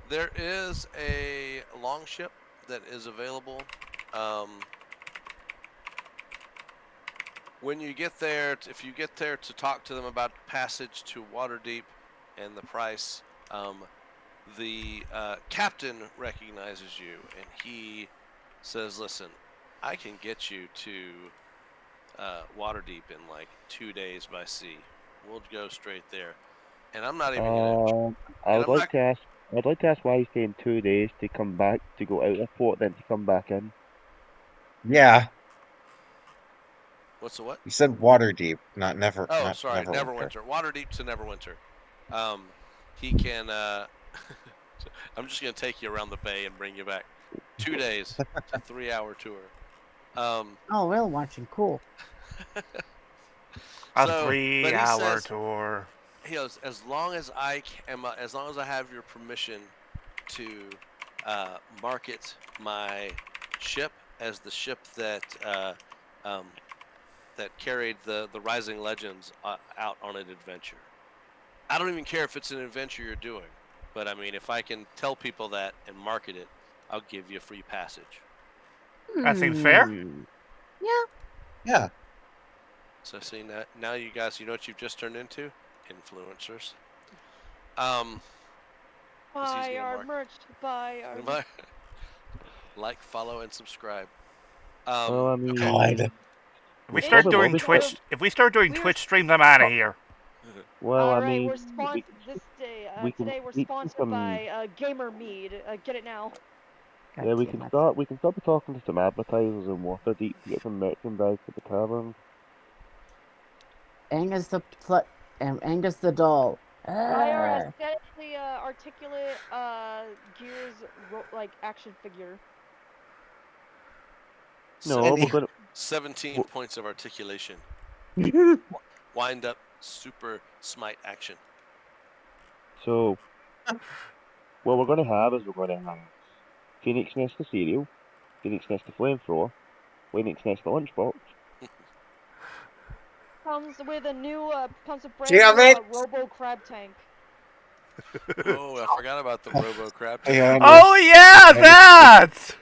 There is a longship that is available. When you get there, if you get there to talk to them about passage to Waterdeep and the price, the captain recognizes you and he says, "Listen, I can get you to Waterdeep in like 2 days by sea. We'll go straight there." And I'm not even gonna. I would like to ask I'd like to ask why he's taking 2 days to come back, to go out of port, then to come back in. Yeah, What's the what? you said water deep, not never. Oh, Not sorry, Neverwinter. Neverwinter. Waterdeep to Neverwinter. He can. I'm just gonna take you around the bay and bring you back. 2 days. It's a 3-hour tour. Oh, whale watching, cool. A So, but he 3-hour says, tour. he goes, as long as I as long as I have your permission to market my ship as the ship that that carried the Rising Legends out on an adventure. I don't even care if it's an adventure you're doing, but I mean, if I can tell people that and market it, I'll give you free passage. That seems fair. Yeah. Yeah. So see, now you guys, you know what you've just turned into? Influencers. Buy our merch. Buy our. Like, follow, and subscribe. Well, I mean, God. If we Well, start probably doing will be Twitch, if we start doing Twitch streams, I'm out of here. well, All I right, we're mean, sponsored this day. we can Today we're sneak sponsored some. by Gamer Mead. Get it now. God Yeah, we damn can it. start. We can start by talking to some advertisers in Waterdeep to get some merchandise for the tavern. Angus the doll. Buy our Ah. aesthetically articulate Gears like action figure. No, we're gonna. 17 points of articulation. Wind up, super smite action. So, what we're gonna have is we're gonna have Phoenix Nest of cereal, Phoenix Nest of flamethrower, Phoenix Nest of lunchbox. Comes with a new comes with brand Damn new it! Robo Crab Tank. Oh, I forgot about the Robo Crab. Oh yeah, that!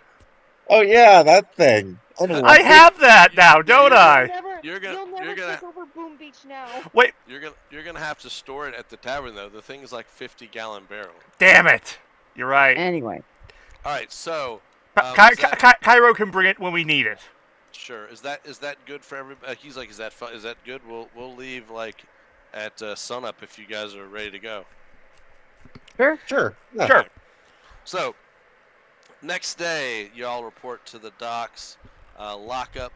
Oh yeah, that thing. Anyway, I have that now, don't I? You're You'll never gonna take over Boom Beach now. Wait, you're gonna have to store it at the tavern though. The thing is like 50-gallon barrel. damn it! You're right. Anyway. All right, so Cairo can bring it when we need it. sure. Is that good for everybody? He's like, is that good? We'll leave like at sunup if you guys are ready to go. Sure. Yeah. Sure. So next day, y'all report to the docks, lock up.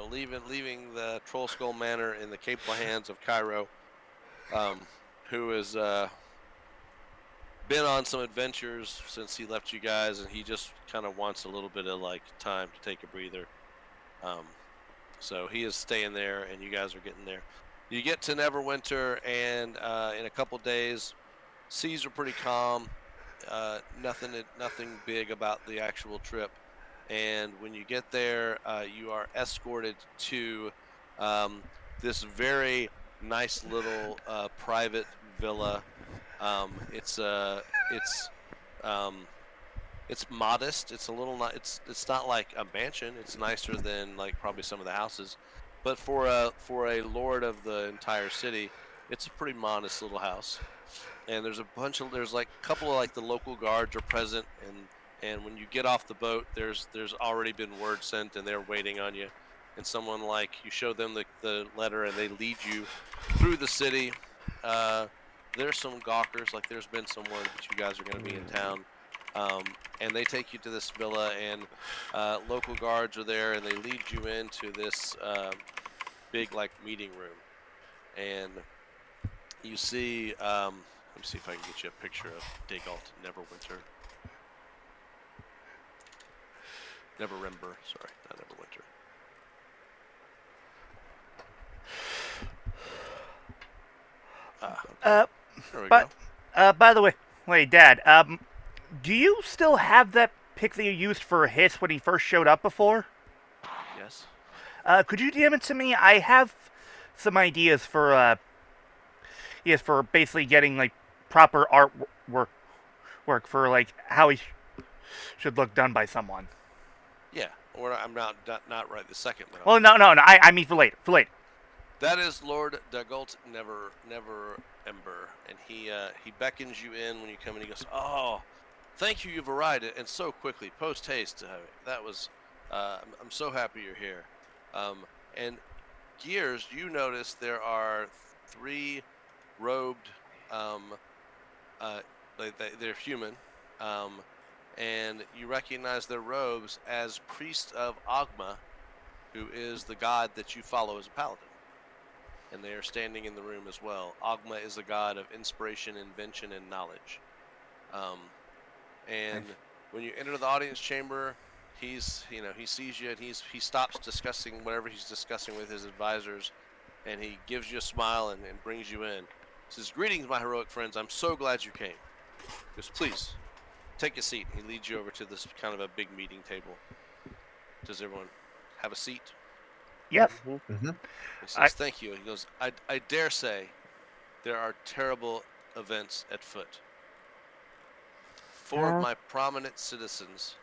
Leaving the Troll Skull Manor in the capable hands of Cairo, who has been on some adventures since he left you guys, and he just kind of wants a little bit of like time to take a breather. So he is staying there, and you guys are getting there. You get to Neverwinter, and in a couple days, seas are pretty calm. Nothing big about the actual trip. And when you get there, you are escorted to this very nice little private villa. It's modest. It's a little it's not like a mansion. It's nicer than like probably some of the houses, but for a lord of the entire city, it's a pretty modest little house. And there's like a couple of like the local guards are present, and when you get off the boat, there's already been word sent, and they're waiting on you. And someone like you show them the letter, and they lead you through the city. There's some gawkers, like there's been some word that you guys are going to be in town, and they take you to this villa, and local guards are there, and they lead you into this big like meeting room, and you see. Let me see if I can get you a picture of Dagalt Neverwinter. Neverember, sorry, not Neverwinter. Okay. There we go. By the way, wait, Dad, do you still have that pic that you used for Hiss when he first showed up before? Yes. Could you DM it to me? I have some ideas for basically getting like proper work for like how he should look done by someone. Yeah, or I'm not right this second. Well, no. I mean for later. That is Lord Dagult Neverember, and he beckons you in when you come in. He goes, "Oh, thank you, you've arrived, and so quickly, post haste. That was, I'm so happy you're here." And Gears, you notice there are 3 robed they're human, and you recognize their robes as priests of Agma, who is the god that you follow as a paladin. And they are standing in the room as well. Agma is a god of inspiration, invention, and knowledge. And when you enter the audience chamber, he sees you and he stops discussing whatever he's discussing with his advisors, and he gives you a smile and brings you in. He says, "Greetings, my heroic friends. I'm so glad you came. He goes, please take a seat." He leads you over to this kind of a big meeting table. Does everyone have a seat? Yes. Mm-hmm. He says, "Thank you." He goes, I dare say there are terrible events at foot. 4 of my prominent citizens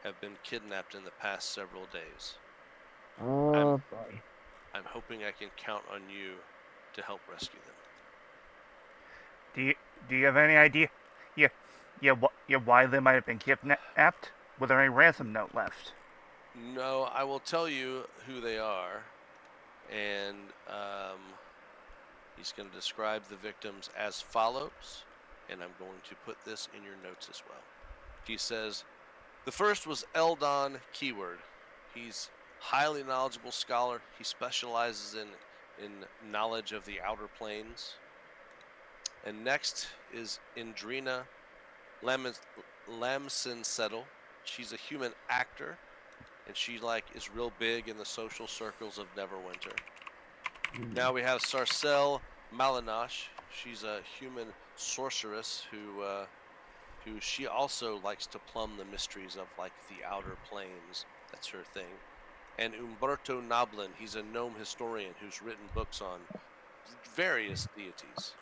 have been kidnapped in the past several days. Oh boy. I'm hoping I can count on you to help rescue them. Do you have any idea? Why they might have been kidnapped? Was there any ransom note left? No, I will tell you who they are, and he's going to describe the victims as follows, and I'm going to put this in your notes as well. He says, the first was Eldon Keyword. He's highly knowledgeable scholar. He specializes in knowledge of the outer planes. And next is Indrina Lamsensettle. She's a human actor, and she is real big in the social circles of Neverwinter. Now we have Sarcelle Malinosh. She's a human sorceress who she also likes to plumb the mysteries of the outer planes. That's her thing. And Umberto Noblin, he's a gnome historian who's written books on various deities.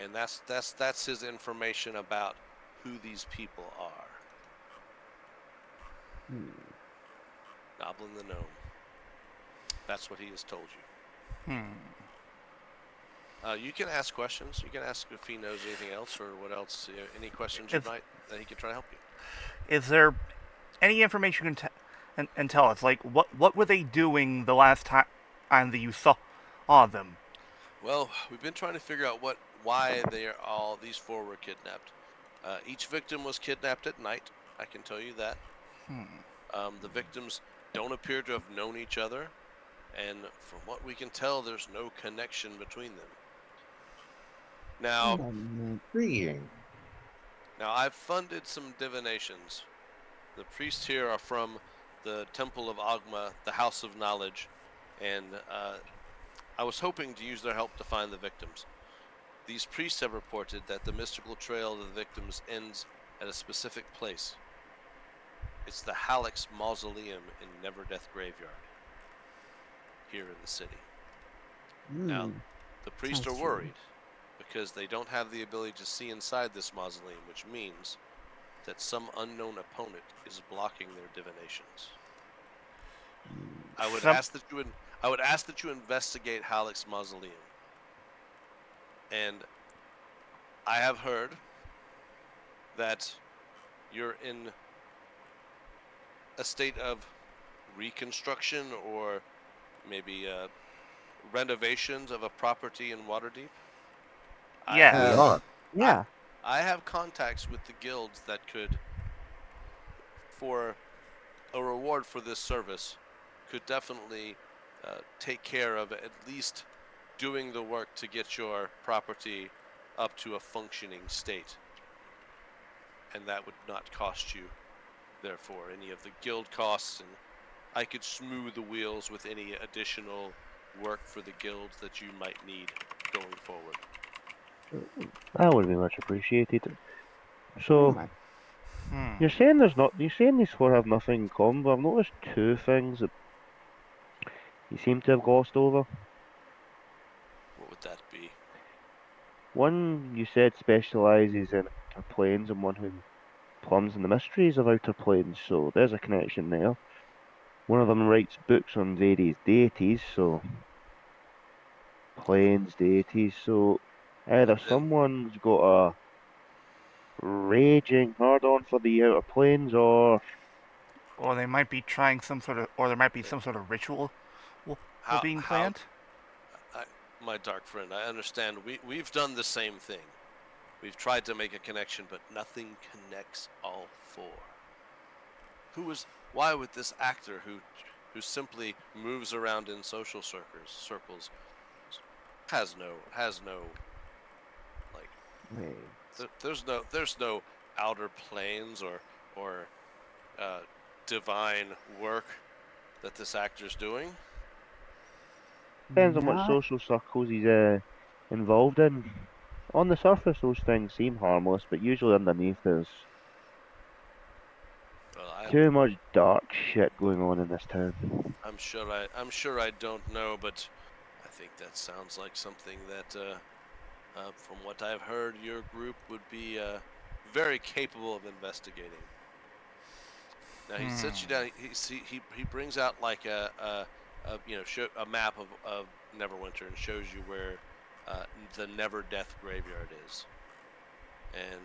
And that's his information about who these people are. Noblin the gnome. That's what he has told you. You can ask questions. You can ask if he knows anything else or what else. Any questions that he can try to help you. Is there any information you can tell us? Like, what were they doing the last time that you saw them? Well, we've been trying to figure out why these 4 were kidnapped. Each victim was kidnapped at night. I can tell you that. The victims don't appear to have known each other, and from what we can tell, there's no connection between them. Now, I've funded some divinations. The priests here are from the Temple of Agma, the House of Knowledge, and I was hoping to use their help to find the victims. These priests have reported that the mystical trail of the victims ends at a specific place. It's the Hallex Mausoleum in Neverdeath Graveyard, here in the city. Now, the priests are worried because they don't have the ability to see inside this mausoleum, which means that some unknown opponent is blocking their divinations. I would ask that you investigate Hallex Mausoleum. And I have heard that you're in a state of reconstruction or maybe renovations of a property in Waterdeep. Yeah. Yeah. I have contacts with the guilds that could, for a reward for this service, could definitely take care of at least doing the work to get your property up to a functioning state. And that would not cost you, therefore, any of the guild costs, and I could smooth the wheels with any additional work for the guilds that you might need going forward. That would be much appreciated. So, you're saying these 4 have nothing in common, but I've noticed 2 things that you seem to have glossed over. What would that be? One, you said, specialises in outer planes, and one who plumbs in the mysteries of outer planes, so there's a connection there. One of them writes books on various deities, so planes, deities, so either someone's got a raging hard-on for the outer planes, or they might be trying there might be some sort of ritual being planned. My dark friend, I understand. We've done the same thing. We've tried to make a connection, but nothing connects all four. Why would this actor who simply moves around in social circles has no like Wait. there's no outer planes or divine work that this actor's doing. Depends on what Not social circles he's involved in. On the surface, those things seem harmless, but usually underneath there's Well, too much dark shit going on in this town. I'm sure I don't know, but I think that sounds like something that, from what I've heard, your group would be very capable of investigating. Now he sits you down. He brings out like a map of Neverwinter and shows you where the Never Death graveyard is, and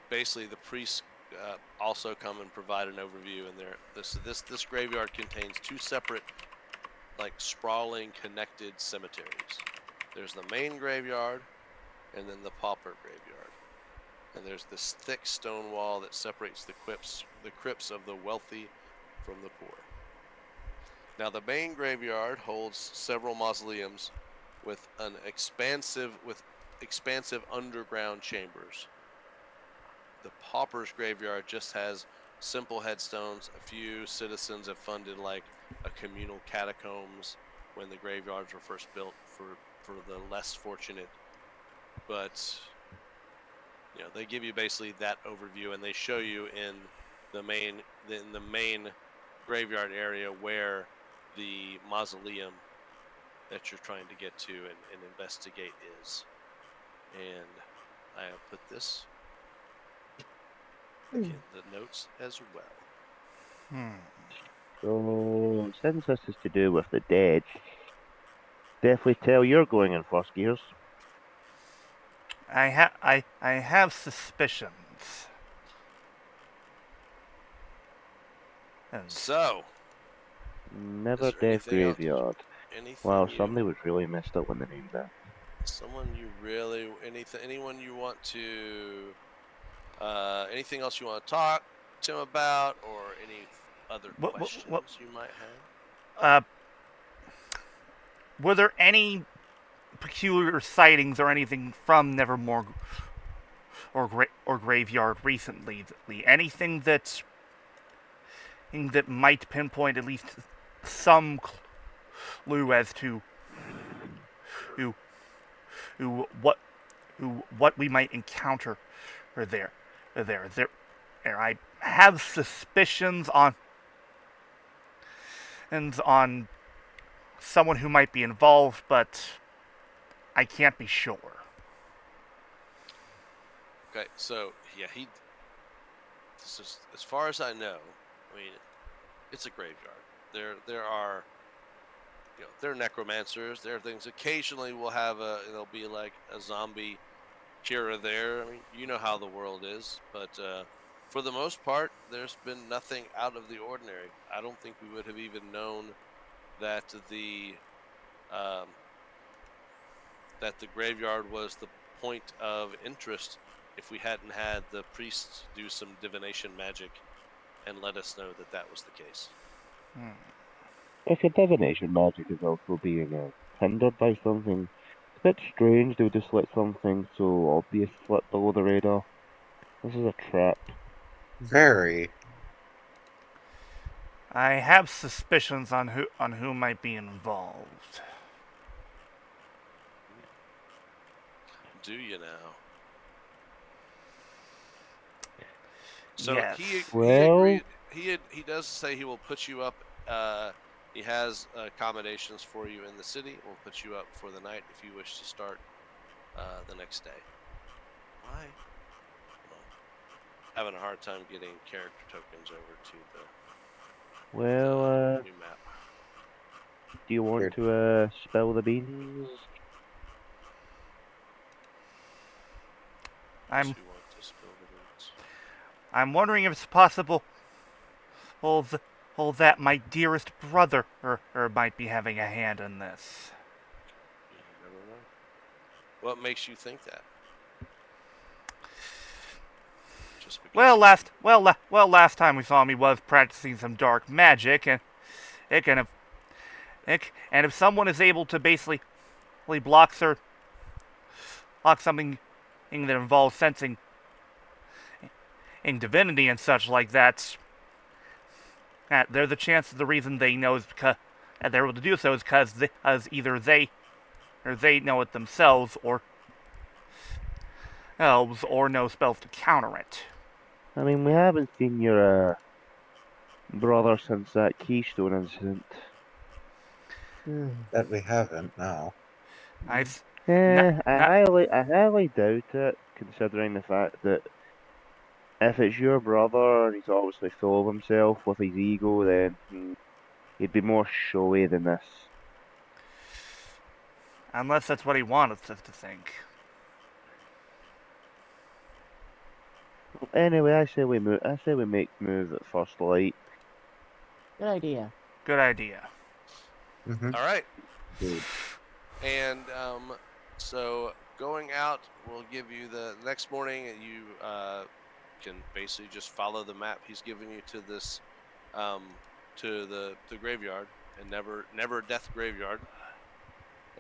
basically the priests also come and provide an overview. And this graveyard contains two separate, like, sprawling connected cemeteries. There's the main graveyard, and then the pauper graveyard. And there's this thick stone wall that separates the crypts of the wealthy from the poor. Now, the main graveyard holds several mausoleums with expansive underground chambers. The pauper's graveyard just has simple headstones. A few citizens have funded like a communal catacombs when the graveyards were first built for the less fortunate. But they give you basically that overview, and they show you in the main graveyard area where the mausoleum that you're trying to get to and investigate is. And I have put this in the notes as well. So, since this is to do with the dead, definitely tell you're going in first, Gears. I have suspicions. And So, Never is there Death anything else? Graveyard. Anything Wow, you, somebody was really messed up when they named that. anyone you want to, anything else you want to talk to him about, or any other questions you might have? Were there any peculiar sightings or anything from Nevermore or Graveyard recently? Anything that might pinpoint at least some clue as to what we might encounter there. I have suspicions on someone who might be involved, but I can't be sure. Okay, so yeah, this is, as far as I know, I mean, it's a graveyard. There are, there are necromancers. There are things. Occasionally, there'll be like a zombie here or there. I mean, you know how the world is, but for the most part, there's been nothing out of the ordinary. I don't think we would have even known that the graveyard was the point of interest if we hadn't had the priests do some divination magic and let us know that was the case. If your divination magic is also being hindered by something, it's a bit strange they would just let something so obvious slip below the radar. This is a trap. Very. I have suspicions on who might be involved. Do you now? So yes. he does say he will put you up. He has accommodations for you in the city. We'll put you up for the night if you wish to start the next day. Why? Well, having a hard time getting character tokens over to the new map. Do you want to spill the beans? I'm wondering if it's possible that my dearest brother might be having a hand in this. You never know. What makes you think that? Well, last time we saw him, he was practicing some dark magic, and if someone is able to basically block something that involves sensing in divinity and such like that, there's a chance the reason they know is because they're able to do so is because either they know it themselves or elves or know spells to counter it. I mean, we haven't seen your brother since that Keystone incident. That we haven't now. I highly doubt it, considering the fact that if it's your brother and he's obviously full of himself with his ego, then he'd be more showy than this. Unless that's what he wanted us to think. Anyway, I say we make move at first light. Good idea. Good idea. Mm-hmm. All right. Good. And so going out will give you the next morning. You can basically just follow the map he's given you to this, to the graveyard, and never death graveyard.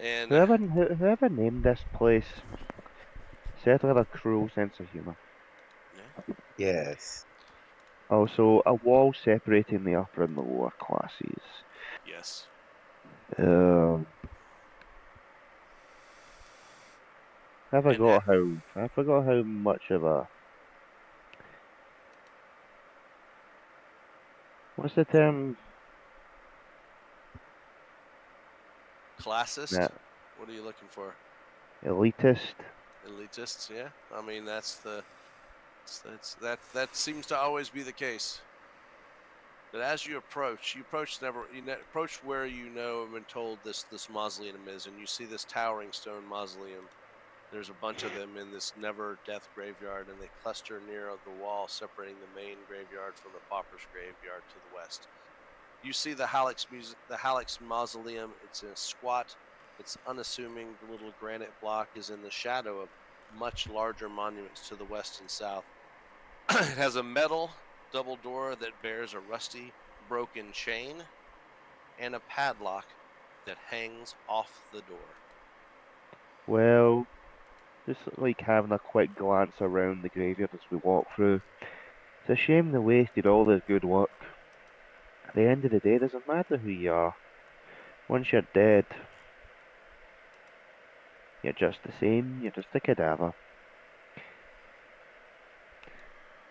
And Whoever named this place certainly had a cruel sense of humor. Yes. Also, a wall separating the upper and the lower classes. yes, I And forgot how much of a what's the term? classist. Nah, What are you looking for? elitist. Elitists, yeah. I mean, that seems to always be the case. But as you approach where you know and been told this mausoleum is, and you see this towering stone mausoleum. There's a bunch of them in this never death graveyard, and they cluster near the wall separating the main graveyard from the pauper's graveyard to the west. You see the Halleck's mausoleum. It's a squat. It's unassuming. The little granite block is in the shadow of much larger monuments to the west and south. It has a metal double door that bears a rusty, broken chain and a padlock that hangs off the door. Well, just like having a quick glance around the graveyard as we walk through. It's a shame they wasted all this good work. At the end of the day, it doesn't matter who you are. Once you're dead, you're just the same. You're just a cadaver.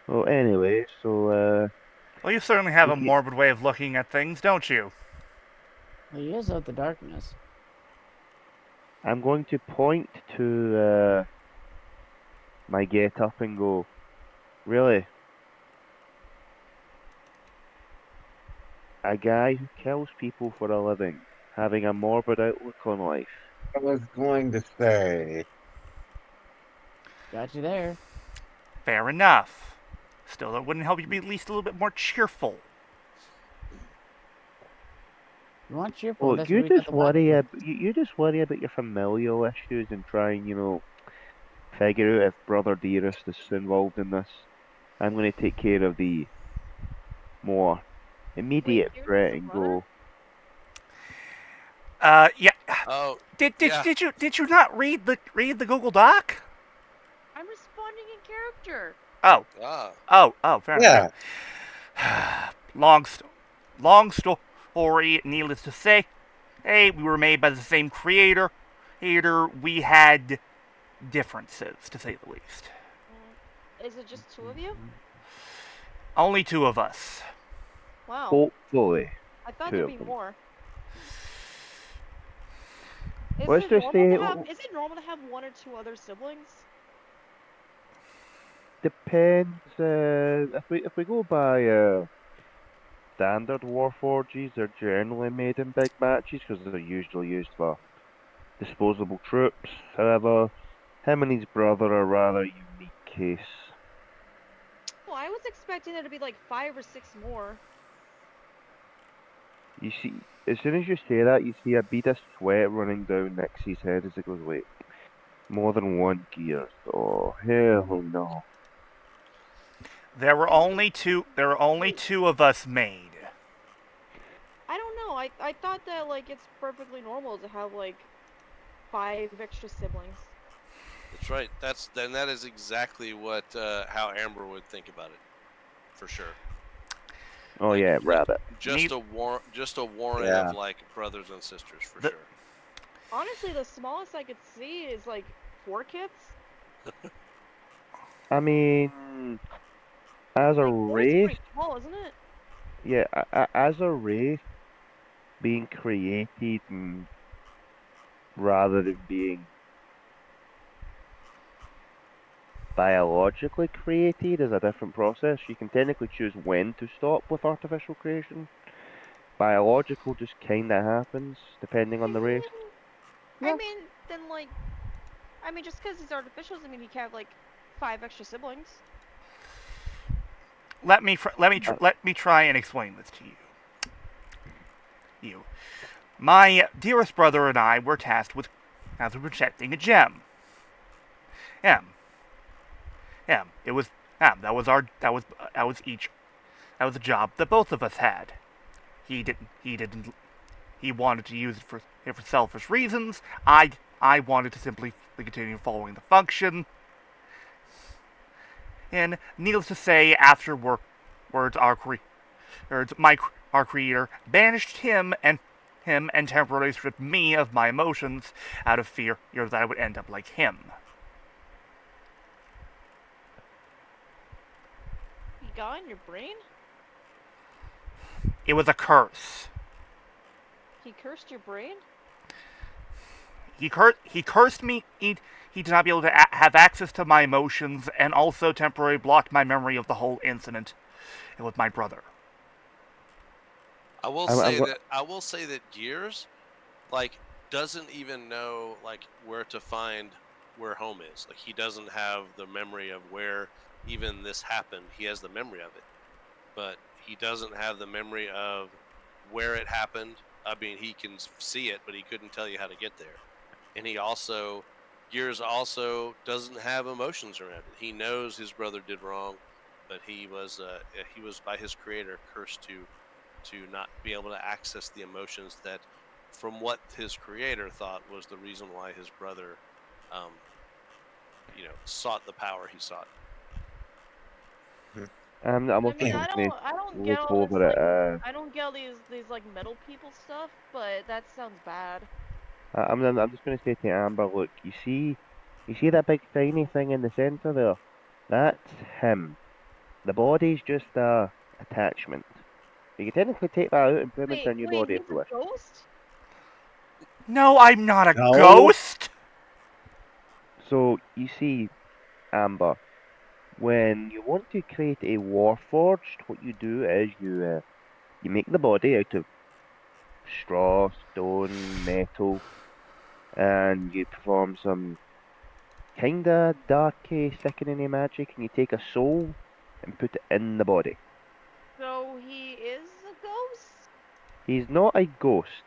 Well, anyway, so Well, you certainly have a morbid way of looking at things, don't you? Well, he is of the darkness. I'm going to point to my get-up and go, really? A guy who kills people for a living, having a morbid outlook on life. I was going to say. Got you there. Fair enough. Still, it wouldn't help you be at least a little bit more cheerful. You want cheerful? Well, That's you what we got just the weapon worry for. you just worry about your familial issues and try and, figure out if Brother Dearest is involved in this. I'm going to take care of the more immediate Dearest threat is a and brother? go. Yeah. Oh, Did yeah. you not read the Google Doc? I'm responding in character. Oh, fair enough. Yeah. Long story, needless to say. Hey, we were made by the same creator. We had differences, to say the least. Is it just two of you? Only two of us. Wow. Hopefully. I thought two there'd of be them. more. Let's just say- Is it normal to have one or two other siblings? Depends. If we go by standard warforges, they're generally made in big batches because they're usually used for disposable troops. However, him and his brother are a rather unique case. Well, I was expecting there to be like 5 or 6 more. You see, as soon as you say that, you see a bead of sweat running down Nixie's head as it goes, wait, more than one gear? Oh, hell no. There were only two. There were only two of us made. I don't know. I thought that like it's perfectly normal to have like 5 extra siblings. That's right. That is exactly what how Amber would think about it, for sure. Oh Like, yeah, rabbit. Just a warren Yeah. of like brothers and sisters, for The- sure. Honestly, the smallest I could see is like 4 kids. I mean, as a Like 4's race, pretty small, isn't it? yeah, as a race, being created rather than being biologically created is a different process. You can technically choose when to stop with artificial creation. Biological just kinda happens depending on the race. I mean, then like, just because he's artificial doesn't mean he can have like 5 extra siblings. Let me try and explain this to you. My dearest brother and I were tasked with protecting a gem. It was that was a job that both of us had. He didn't. He wanted to use it for selfish reasons. I wanted to simply continue following the function. And needless to say, afterwards, our creator banished him and temporarily stripped me of my emotions out of fear that I would end up like him. You got in your brain? It was a curse. He cursed your brain? He cursed me. He did not be able to have access to my emotions, and also temporarily blocked my memory of the whole incident with my brother. I will say that Gears, like, doesn't even know like where to find where home is. Like, he doesn't have the memory of where even this happened. He has the memory of it, but he doesn't have the memory of where it happened. I mean, he can see it, but he couldn't tell you how to get there. And Gears also doesn't have emotions around it. He knows his brother did wrong, but he was by his creator cursed to not be able to access the emotions that, from what his creator thought, was the reason why his brother, sought the power he sought. I'm I also mean, going to I don't look get all this over like, it. I don't get all these like metal people stuff, but that sounds bad. I'm just going to say to Amber, look, you see that big shiny thing in the center there? That's him. The body's just a attachment. You can technically take that out and put him into a new body He's if you a wish. ghost? No, I'm not a No. ghost. So you see, Amber, when you want to create a warforged, what you do is you make the body out of straw, stone, metal, and you perform some kinda darky, sickening magic, and you take a soul and put it in the body. So he is a ghost? He's not a ghost.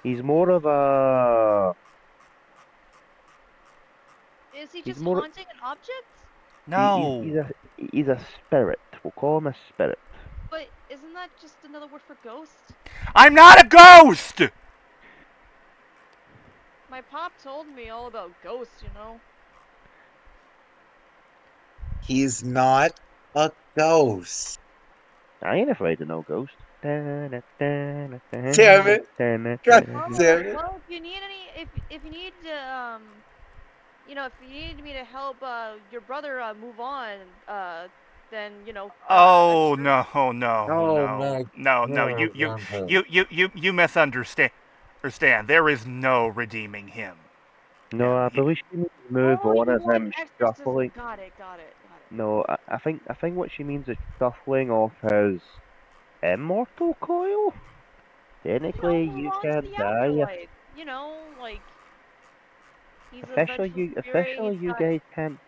He's more of a. Is he He's just more. haunting an object? No. He's a spirit. We'll call him a spirit. But isn't that just another word for ghost? I'm not a ghost. My pop told me all about ghosts, you know. He's not a ghost. I ain't afraid of no ghost. Damn it. God damn it. Well, if you need if you need to if you need me to help your brother move on, then Oh I'm sure. no. Oh my No. God. You misunderstand. There is no redeeming him. No, I believe she needs to move Oh, on you as want him exorcism? shuffling. Got it. No, I think what she means is shuffling off his immortal coil. Technically, Move you on to can't the die. afterlife. Like he's a vengeful spirit. Officially, He's you got, guys can't.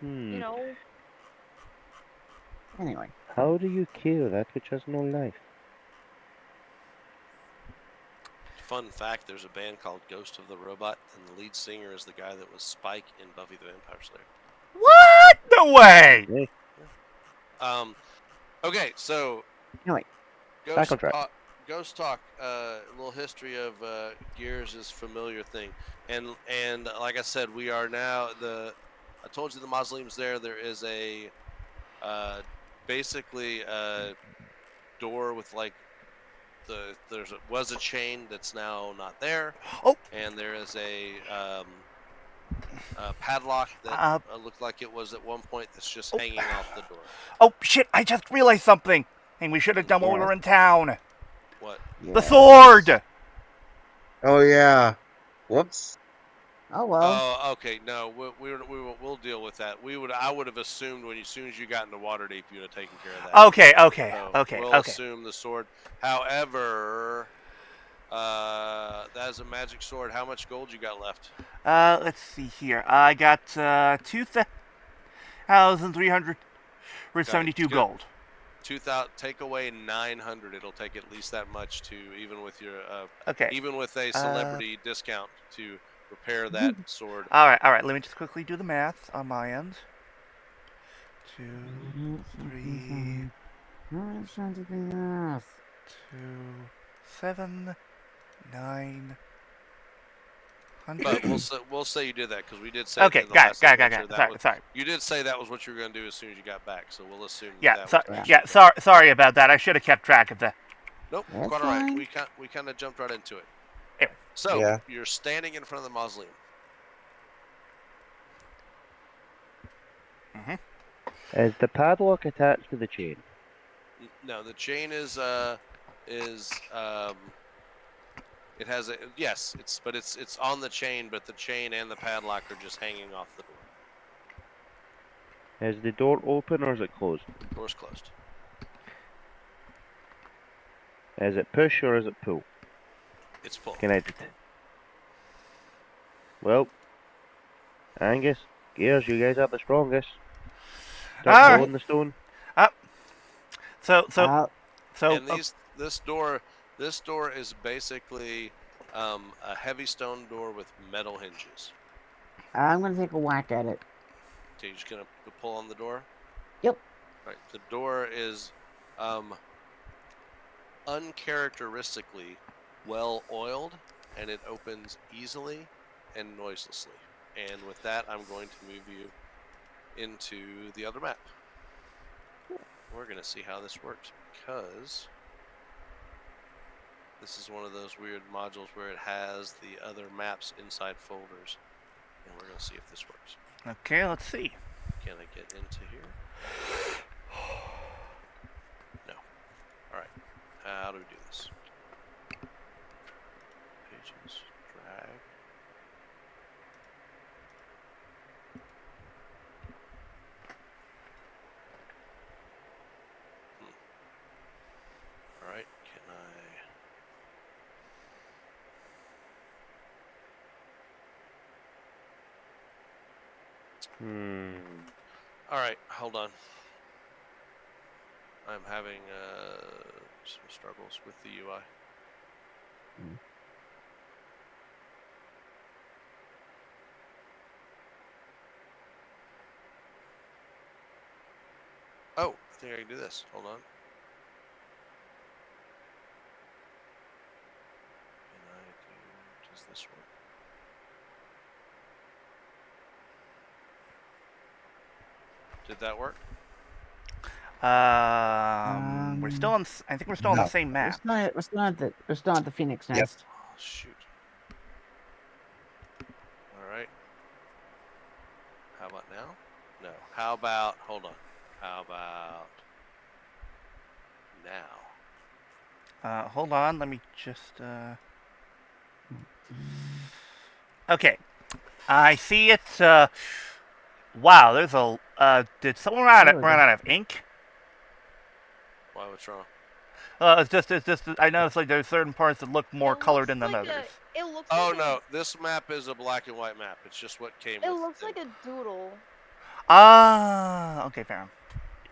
Anyway, How do you kill that which has no life? Fun fact: there's a band called Ghost of the Robot, and the lead singer is the guy that was Spike in Buffy the Vampire Slayer. What? No way. Okay. Okay, so Anyway, Back on track. Ghost Talk. A little history of Gears is familiar thing, and like I said, we are now I told you the mausoleum's there. There is a basically a door with like was a chain that's now not there. Oh. And there is a padlock that looked like it was at one point that's just hanging off the door. Oh, shit, I just realized something. And we should have done when we were in town. What? The sword! Oh yeah. Whoops. Oh well. Oh, okay. No, we'll deal with that. I would have assumed as soon as you got into Waterdeep, you'd have taken care of that. Okay. So we'll assume the sword. However, that is a magic sword. How much gold you got left? Let's see here. I got 2,372 gold. 2,000. Take away 900. It'll take at least that much to even with your Okay. even with a celebrity discount to repair that sword. All right. Let me just quickly do the math on my end. 2, 3, 2, 7, 900. But we'll say you did that because we did say. Okay, got it. Sorry. You did say that was what you were going to do as soon as you got back, so we'll assume. Sorry about that. I should have kept track of that. Nope, That's quite all right. fine. We kind of jumped right into it. Anyway. So you're standing in front of the mausoleum. Is the padlock attached to the chain? No, the chain is it has a it's on the chain, but the chain and the padlock are just hanging off the door. Is the door open or is it closed? The door's closed. Is it push or is it pull? It's pull. Connected. Well, Angus, Gears, you guys are the strongest. Start pulling the stone. So and this door is basically a heavy stone door with metal hinges. I'm gonna take a whack at it. Okay, you're just gonna pull on the door? Yep. Right. The door is uncharacteristically well oiled, and it opens easily and noiselessly. And with that, I'm going to move you into the other map. We're going to see how this works because this is one of those weird modules where it has the other maps inside folders. And we're going to see if this works. okay, let's see. Can I get into here? No. Alright. How do we do this? Pages. Drag. Alright, can I... Alright, hold on. I'm having some struggles with the UI. Oh, I think I can do this. Hold on. Does this work? Did that work? We're still on. I think we're still on the same map. We're still at the Phoenix Nest. Oh, shoot. Alright. How about now? No. How about... Hold on. How about... now? Hold on. Let me just... Okay. I see it. Wow, there's a... did someone run out of ink? Why, what's wrong? It's just. I noticed like there's certain parts that look more colored in than others. It looks. Oh like no, this map is a black and white map. It's just what came. It with looks the like a doodle. Ah, okay, fair enough.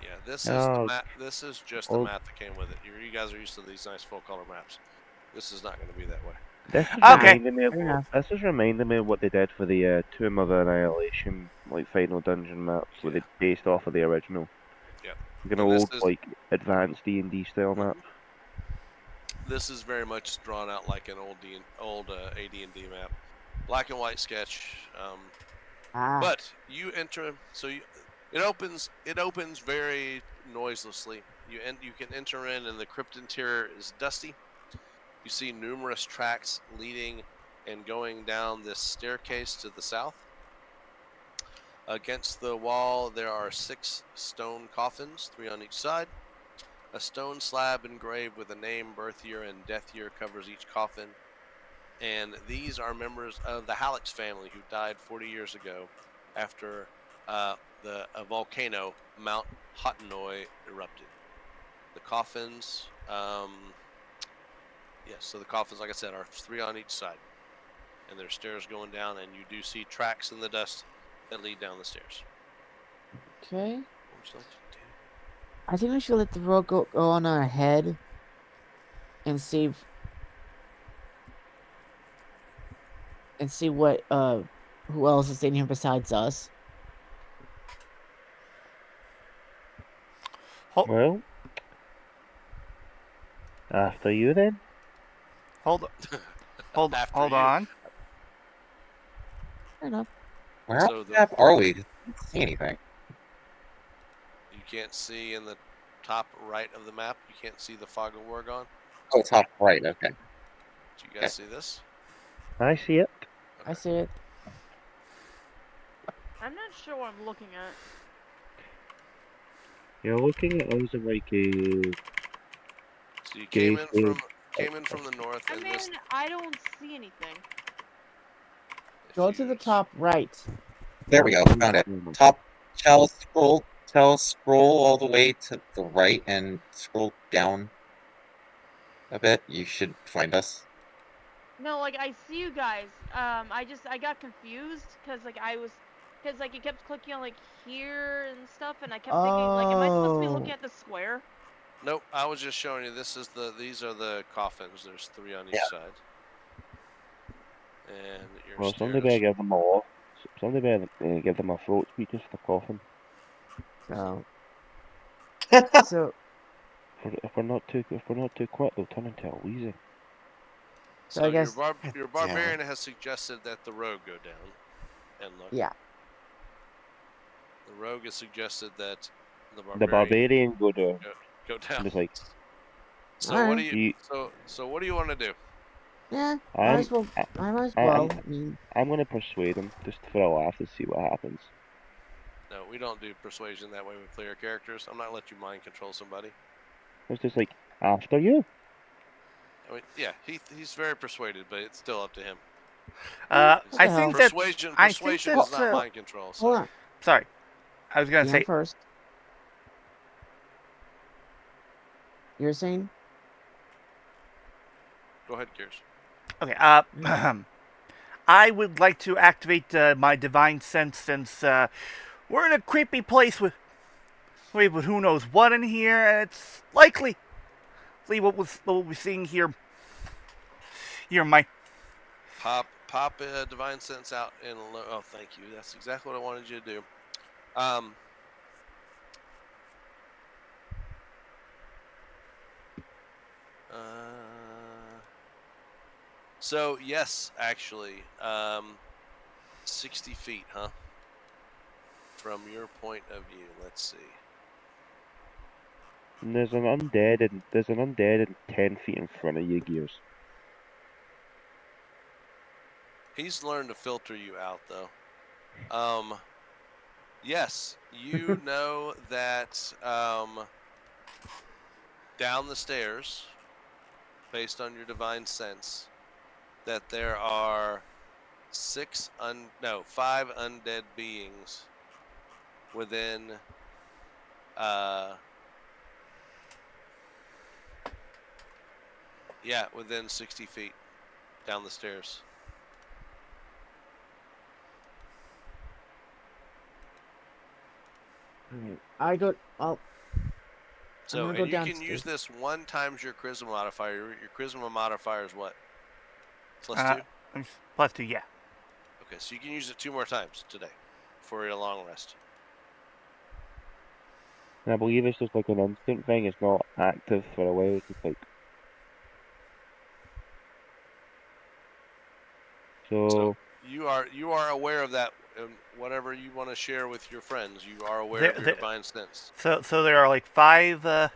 Yeah, this is the map. This is just the map that came with it. You guys are used to these nice full color maps. This is not going to be that way. This is reminding me of what they did for the Tomb of Annihilation, like final dungeon maps, where they based off of the original. Yep. Like an And this old, is- like, advanced D&D style map. This is very much drawn out like an old AD&D map, black and white sketch. But you enter, it opens very noiselessly. You can enter in, and the crypt interior is dusty. You see numerous tracks leading and going down this staircase to the south. Against the wall, there are 6 stone coffins, 3 on each side. A stone slab engraved with a name, birth year, and death year covers each coffin. And these are members of the Hallex family who died 40 years ago after a volcano, Mount Hottenoi, erupted. The coffins, so the coffins, like I said, are 3 on each side. And there's stairs going down, and you do see tracks in the dust that lead down the stairs. Okay. What would you like to do? I think we should let the road go on ahead and see what who else is in here besides us. Well, after you then. Hold After hold you. on. Fair enough. Where So on the map are we? I don't see anything. You can't see in the top right of the map. You can't see the fog of war gone. Oh, top right. Okay. Do you guys see this? I see it. I see it. I'm not sure what I'm looking at. You're looking at us in like a So you came in gateway. from the north, I and mean, this. I don't see anything. Go to the top right. There we go. Found it. Top Chalice scroll. Scroll all the way to the right and scroll down a bit. You should find us. No, like I see you guys. I got confused because it kept clicking on like here and stuff, and I kept thinking like, am I supposed to be looking Oh. at the square? Nope, I was just showing you. These are the coffins. There's 3 on each Yeah. side. And your Well, somebody stairs. better give them a law. Somebody better give them a throat speakers for the coffin. So. So. If we're not too quick, they'll turn into a wheezy. So So I guess. your barbarian has suggested that the rogue go down and look. Yeah. The rogue has suggested that the The barbarian go down. go down. It's like, So Alright. what do you so what do you want to do? Yeah. I'm- Might as well. I might as I- well. I'm- I mean, I'm gonna persuade him just for a laugh to see what happens. No, we don't do persuasion that way with player characters. I'm not gonna let you mind control somebody. It's just like, after you. I mean, yeah, he's very persuaded, but it's still up to him. I What the think hell? that Persuasion is that's, not mind control. So. hold on. sorry. I was gonna DM say first. You're saying? Go ahead, Gears. okay. I would like to activate my divine sense since we're in a creepy place with who knows what in here, and it's likely what we're seeing here. Here, my Pop divine sense out and oh, thank you. That's exactly what I wanted you to do. So yes, actually, 60 feet, huh? From your point of view, let's see. And there's an undead and 10 feet in front of you, Gears. He's learned to filter you out, though. Yes, you know that down the stairs, based on your divine sense, that there are 5 undead beings within within 60 feet down the stairs. Alright. So, I'm gonna and go you can downstairs. use this 1 times your charisma modifier. Your charisma modifier is what? +2? +2, yeah. Okay, so you can use it 2 more times today for your long rest. And I believe it's just like an instant thing. It's not active for a while. It's just like So you are aware of that, and whatever you want to share with your friends, you are aware of your divine sense. So there are like five Undead.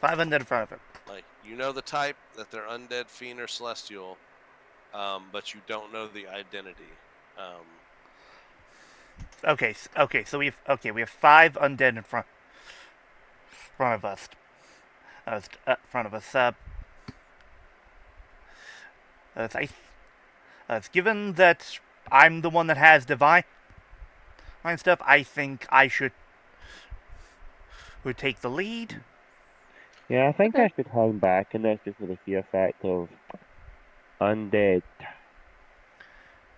undead in front of it. Like, you know the type, that they're undead, fiend, or celestial, but you don't know the identity. Okay, so we have five undead in front of us. Front of us. Given that I'm the one that has divine stuff, I think I would take the lead. yeah, I think I should hang back in this just for the sheer fact of undead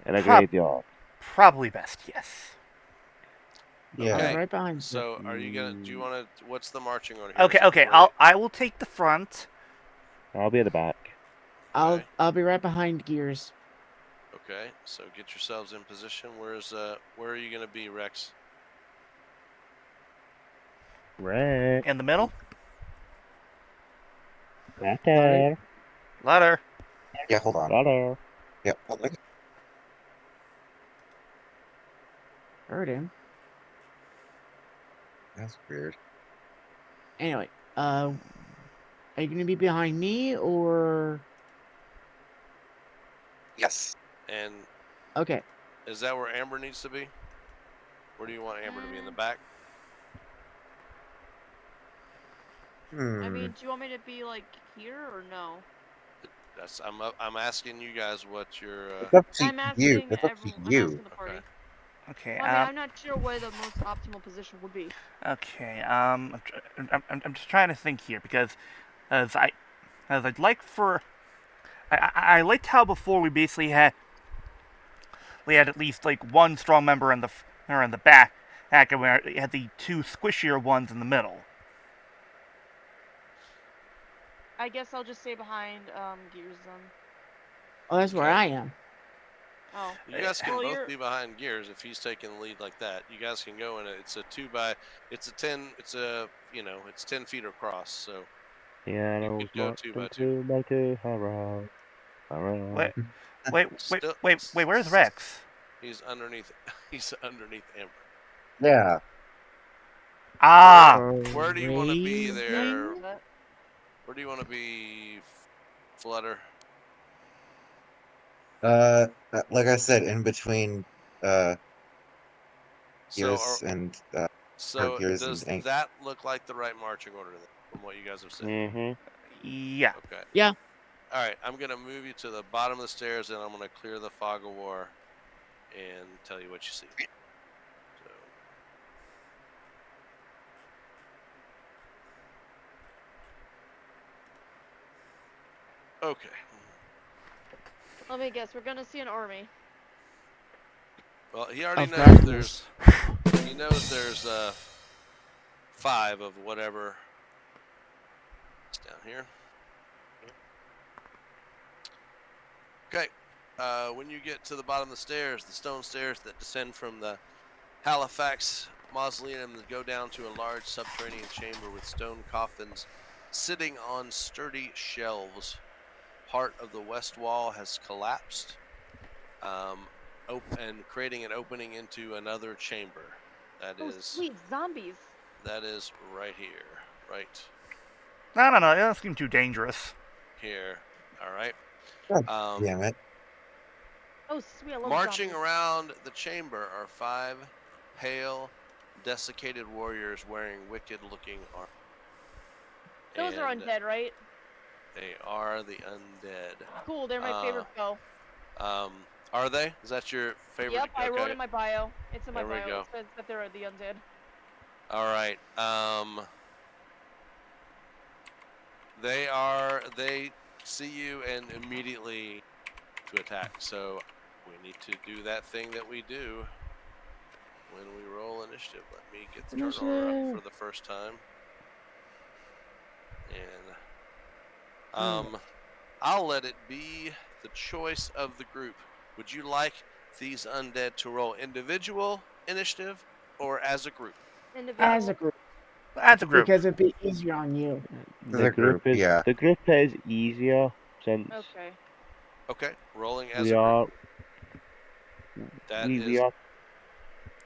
in a graveyard. Probably best, yes. Yeah. Okay. Right behind you. So are you gonna? Do you want to? What's the marching order? Okay. I will take the front. I'll be at the back. Okay. I'll be right behind Gears. Okay. So get yourselves in position. Where are you gonna be, Rex? Right. In the middle. Ladder. Ladder. Yeah, hold on. Ladder. Yep. Hold on. Heard him. That's weird. Anyway, are you gonna be behind me or? Yes. And Okay. is that where Amber needs to be? Where do you want Amber to be? In the back? I mean, do you want me to be like here or no? I'm asking you guys what your. It's up to I'm you. asking It's up to everyone. I'm you. asking the party. Okay. Well, I mean, I'm not sure where the most optimal position would be. Okay. I'm just trying to think here because I'd like for I liked how before we basically had at least like one strong member in the back, and we had the two squishier ones in the middle. I guess I'll just stay behind Gears then. Oh, that's where Okay. I am. Oh. You guys can Well, both you're- be behind Gears if he's taking the lead like that. You guys can go in it. It's a 10 feet across. So Yeah, You I could go 2 by 2. two by two. Hurrah. Hurrah. Wait. Where's Rex? He's underneath. He's underneath Amber. Yeah. Ah. Where do you want to be there? Raising? Where do you want to be, Flutter? Like I said, in between So, Gears and so Gears does and Ink. that look like the right marching order then, from what you guys have said? Mm-hmm. Yeah. Okay. Yeah. All right. I'm gonna move you to the bottom of the stairs, and I'm gonna clear the fog of war, and tell you what you see. So. Okay. Let me guess. We're gonna see an army. Well, he already Of knows darkness. he knows there's 5 of whatever. It's down here. Okay. When you get to the bottom of the stairs, the stone stairs that descend from the Halifax mausoleum that go down to a large subterranean chamber with stone coffins sitting on sturdy shelves. Part of the west wall has collapsed, and creating an opening into another chamber. That Oh, is sweet zombies. right here, right No. That seems too dangerous. here. All right. God damn it. Oh, sweet. I love Marching zombies. around the chamber are 5 pale, desiccated warriors wearing wicked-looking armor. Those are And undead, right? They are the undead. Cool. They're my favorite foe. Are they? Is that your favorite? Yep, I wrote Okay. in my bio. It's in my There we bio. go. It says that they're the undead. All right. They see you and immediately to attack. So we need to do that thing that we do when we roll initiative. Let me get the turn order up Initiative. for the first time. And I'll let it be the choice of the group. Would you like these undead to roll individual initiative or as a group? Individual. As a group, As a group. because it'd be easier on you. The group is yeah. the group is easier since Okay. Okay, rolling as we a group. are That we is are yeah,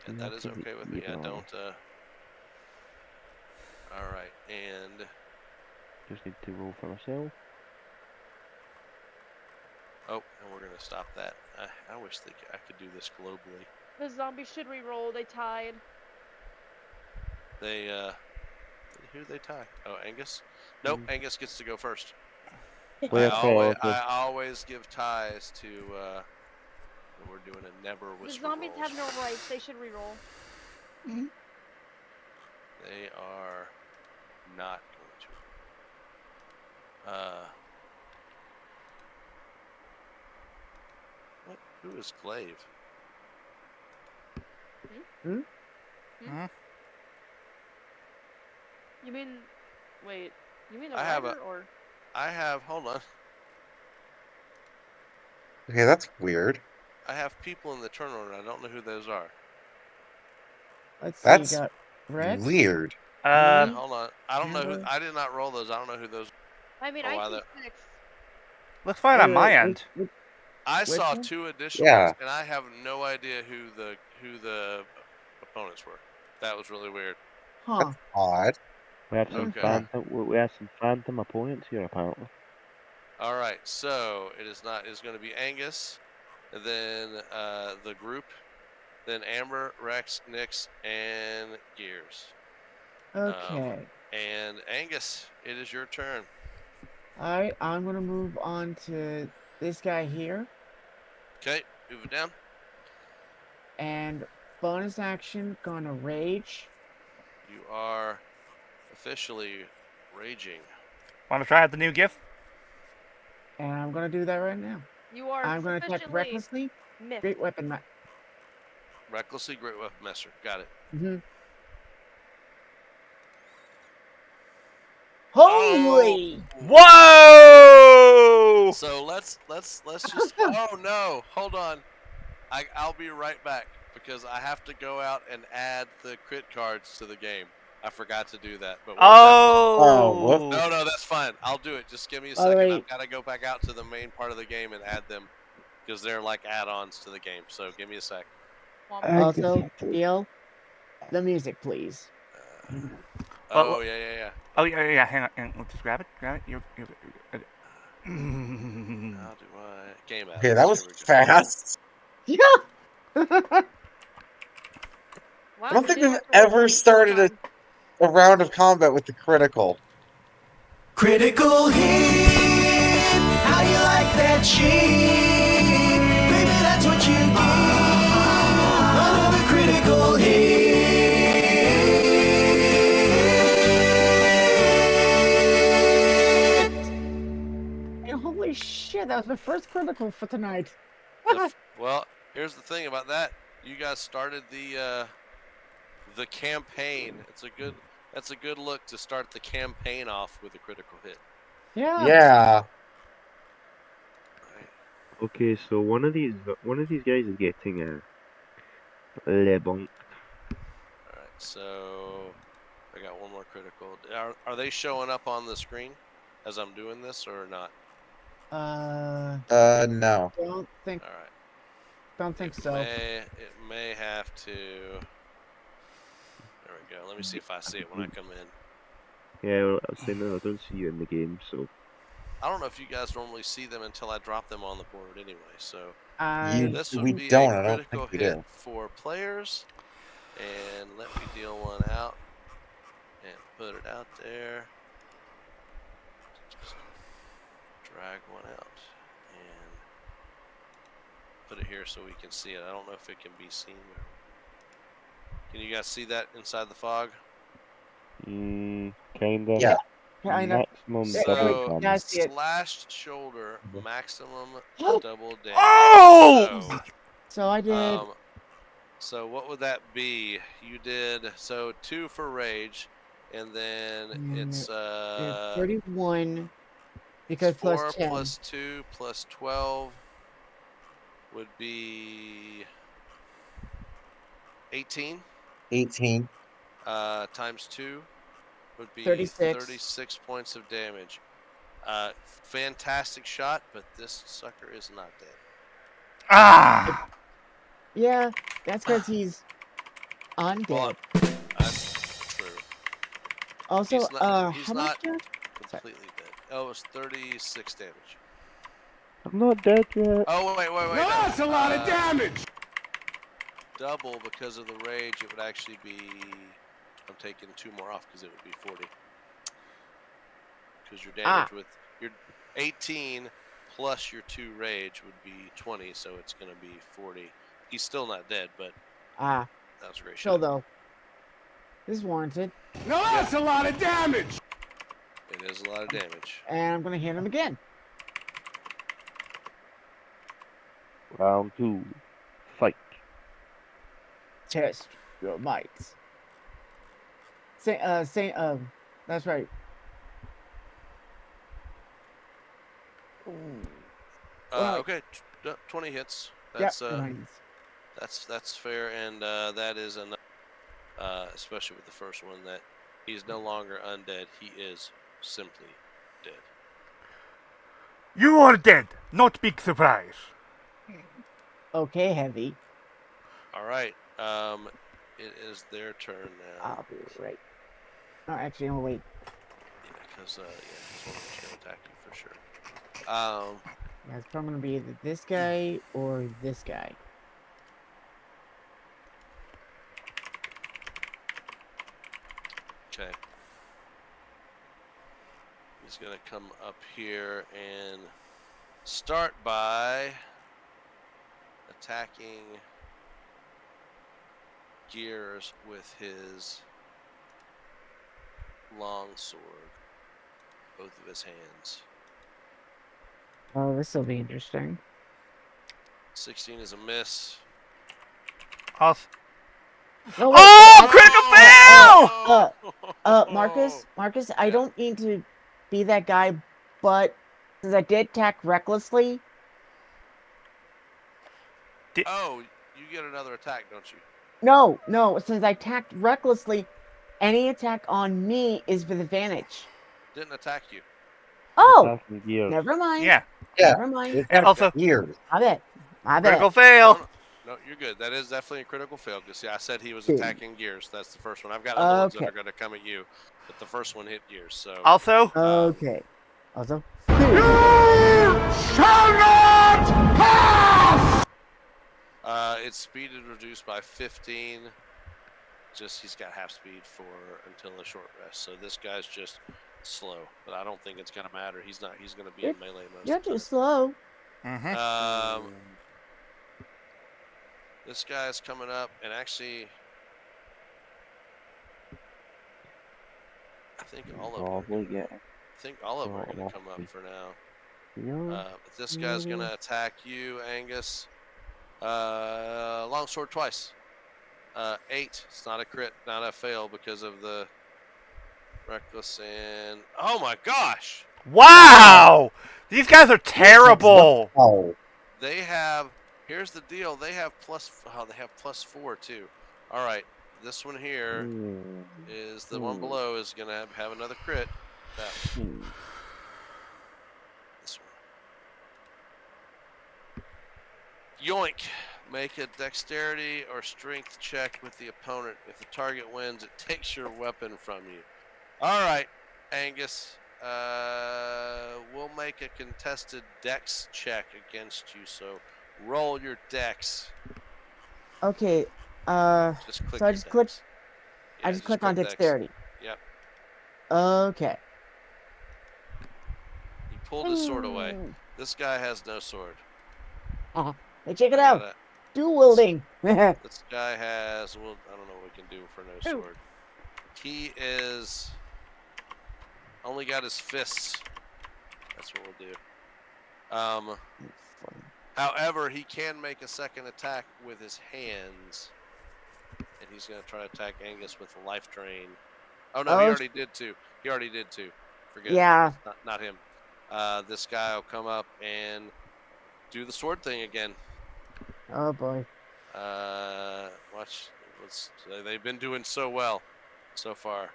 we that are is to the okay with me. I either. don't. All right, and Just need to roll for myself. oh, and we're gonna stop that. I wish I could do this globally. The zombies should re-roll. They tied. They who they tie? Oh, Angus. Nope, Angus gets to go first. Player priority. I always give ties to when we're doing a never The whisper zombies rolls. have no rights. They should re-roll. They are not going to. What? Who is Glaive? You mean? Wait. You mean the I have writer or? I have. Hold on. Okay, that's weird. I have people in the turn order. I don't know who those are. Let's see. That's You got Rex. weird. Me? Hold on. I don't know who. Amber? I did not roll those. I don't know who those. I mean, Oh, I wow, see that- 6. Looks fine on my end. I Which saw one? 2 additional Yeah. ones, and I have no idea who the opponents were. That was really weird. Huh. Odd. We have some Okay. phantom. We have some phantom opponents here apparently. All right, so it is not. It's going to be Angus, and then the group, then Amber, Rex, Nix, and Gears. Okay. And Angus, it is your turn. Alright, I'm gonna move on to this guy here. Okay, move it down. And bonus action, gonna rage. You are officially raging. Want to try out the new gift? And I'm gonna do that right now. You are I'm gonna attack sufficiently recklessly. miffed. Great weapon. Recklessly, great weapon messer. Got it. Mm-hmm. Holy! Whoa! So let's just. Oh no! Hold on. I'll be right back because I have to go out and add the crit cards to the game. I forgot to do that. But we'll Oh! no, that's fine. I'll do it. Just give me a By the second. way- I've got to go back out to the main part of the game and add them because they're like add-ons to the game. So give me a sec. Also, Theo, the music, please. Oh yeah. Oh yeah. Hang on. Let's just grab it. You're How do I game add? Okay, that was Here we go. fast. Yeah. Wow, I don't you think did we've have to roll ever 4 started times. a round of combat with the critical. Critical hit. How you like that shit? Baby, that's what you get. Another critical hit. And holy shit, that was my first critical for tonight. Well, here's the thing about that. You guys started the campaign. That's a good look to start the campaign off with a critical hit. Yeah. Yeah. Right. Okay, so one of these guys is getting a le bon. All right. So I got one more critical. Are they showing up on the screen as I'm doing this or not? No. Don't think All right. so. It may have to. There we go. Let me see if I see it when I come in. Yeah, well, I was saying no, I don't see you in the game, so I don't know if you guys normally see them until I drop them on the board anyway. So this would We be don't. a I don't critical think we hit do. for players. And let me deal one out and put it out there. Just drag one out and put it here so we can see it. I don't know if it can be seen. Can you guys see that inside the fog? kinda. Yeah. Maximum So, double Yeah, I see it. slashed shoulder, maximum double damage. Oh! So I did. So what would that be? You did 2 for rage, and then it's 31 because 4 plus 10. plus 2 plus 12 would be 18. 18. times 2 would be 36. 36 points of damage. Fantastic shot, but this sucker is not dead. Ah! Yeah, that's because he's undead. Well, that's true. Also, he's not, how much damage? completely dead. Oh, it was 36 damage. I'm not dead yet. Oh, wait. No, that's a lot of damage. Double because of the rage. It would actually be. I'm taking 2 more off because it would be 40. Because your damage with your 18 plus your 2 rage would be 20, so it's going to be 40. He's still not dead, but that was a great Chill shot. though. This is warranted. No, that's a lot of damage. It is a lot of damage. And I'm gonna hit him again. Round 2. Fight. Test your might. That's right. Right. Okay, 20 hits. Yep, That's that's fair, and that is enough. Especially with the first one, that he's no longer undead. He is simply dead. You are dead. Not big surprise. Okay, heavy. All right. It is their turn now. I'll be right. No, actually, I'll wait. Yeah, because this one is gonna attack you for sure. Yeah, it's probably gonna be either this guy or this guy. Okay. He's gonna come up here and start by attacking Gears with his long sword, both of his hands. Oh, this will be interesting. 16 is a miss. Us. No, wait. Oh, critical fail! Marcus, I don't need to be that guy, but since I did attack recklessly. Oh, you get another attack, don't you? No, since I attacked recklessly, any attack on me is with advantage. Didn't attack you. Oh, Gears. never mind. Yeah. Never mind. And also, Years. My bad. critical fail. No, you're good. That is definitely a critical fail. Because I said he was attacking Gears. That's the first one. I've got other ones that are going to come at you, but the first one hit Gears. So Also, okay. Also, its speed is reduced by 15. Just he's got half speed until a short rest. So this guy's just slow, but I don't think it's going to matter. He's not. He's going to be in melee most. You're too slow. This guy's coming up, and actually, I think all of them. I think all of them are going to come up for now. But this guy's going to attack you, Angus. Longsword twice. 8. It's not a crit, not a fail because of the reckless and oh my gosh! wow! These guys are terrible. Oh, They have. Here's the deal. They have +4 too. All right, this one here is the one below is gonna have another crit. That one. This one. Yoink. Make a dexterity or strength check with the opponent. If the target wins, it takes your weapon from you. All right, Angus. We'll make a contested dex check against you. So roll your dex. Okay. Just click. So I just click. Yeah, I just click on dexterity. Yep. Okay. He pulled his sword away. This guy has no sword. Hey, check it out. Dual wielding. This guy has. Well, I don't know what we can do for no sword. He is only got his fists. That's what we'll do. However, he can make a second attack with his hands, and he's going to try to attack Angus with a life drain. Oh no, he already did too. Forget. Yeah. Not him. This guy will come up and do the sword thing again. Oh boy. Watch. They've been doing so well. so far.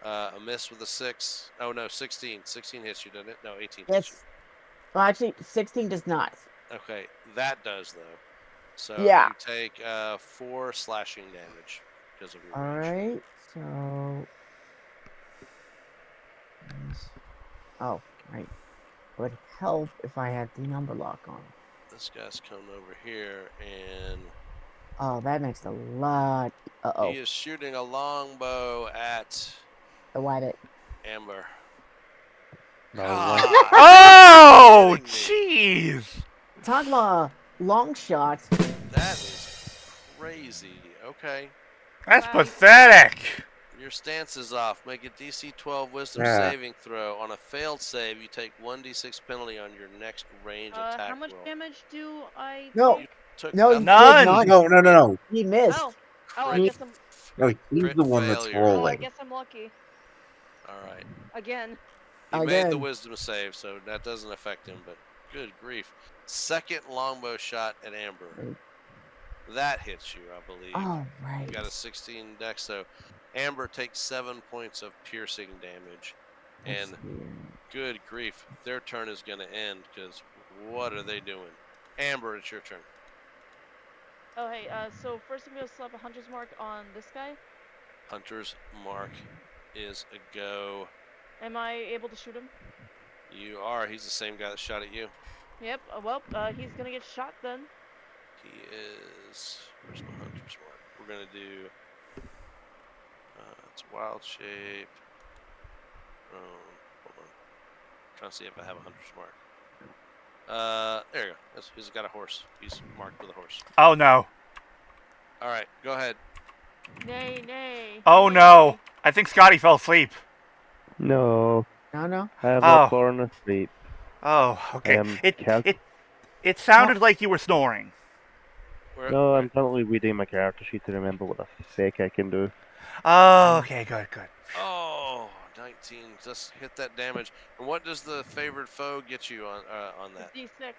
A miss with a 6. Oh no, 16. 16 hits you, doesn't it? No, 18 hits you. Yes. Well, actually, 16 does not. Okay, that does though. So Yeah. you take 4 slashing damage because of your All range. right. So. Oh, right. Would help if I had the number lock on. This guy's coming over here, and Oh, that makes a lot. Uh-oh. he is shooting a longbow at What? Amber. No, God, Oh, kidding me. jeez. Talk about a long shot. That is crazy. Okay, That's Wow, pathetic. your stance is off. Make a DC 12 Wisdom Yeah. saving throw. On a failed save, you take 1d6 penalty on your next range attack how much roll. damage do I No. take? Took No, he nothing. did None. not. No. He missed. Oh, I Crit, guess I'm. No, he's crit the one that's failure. Oh, I rolling. guess I'm lucky All right. again. He made the Again. wisdom save, so that doesn't affect him, but good grief. Second longbow shot at Amber. Right. That hits you, I believe. All right. You got a 16 dex, so Amber takes 7 points of piercing damage. Let's And see. good grief, their turn is going to end, because what are they doing? Amber, it's your turn. Oh hey, so first I'm gonna slap a hunter's mark on this guy. Hunter's mark is a go. Am I able to shoot him? You are. He's the same guy that shot at you. Yep. He's gonna get shot then. He is. Where's my hunter's mark? We're gonna do. It's wild shape. Hold on. Trying to see if I have a hunter's mark. There you go. He's got a horse. He's marked with a horse. Oh, no. All right, go ahead. Nay. Oh, no. I think Scotty fell asleep. No, No. I have Oh. not fallen asleep. Oh, I okay. am It sounded like you were snoring. No, I'm currently reading my character sheet to remember what the feck I can do. Oh, okay, good. Oh, 19. Just hit that damage. And what does the favored foe get you on that? D6.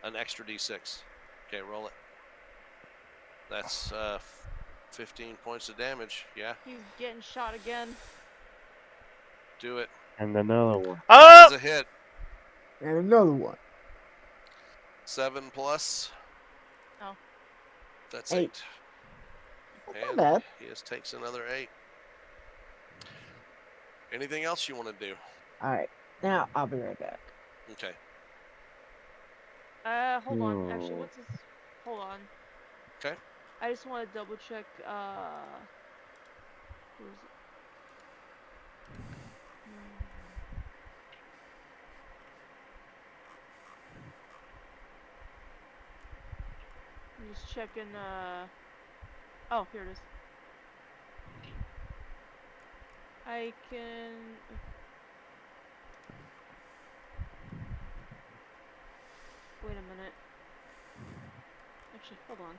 An extra d6. Okay, roll it. That's 15 points of damage. Yeah, He's getting shot again. do it. And another one. Oh! That's a hit. And another one. 7 plus. Oh. That's 8. 8. That's not And bad. he just takes another 8. Anything else you want to do? All right. Now I'll be right back. Okay. Hold on. Actually, what's his? Hold on. Okay. I just want to double check. Who is it? I'm just checking. Oh, here it is. I can. Wait a minute. Actually, hold on.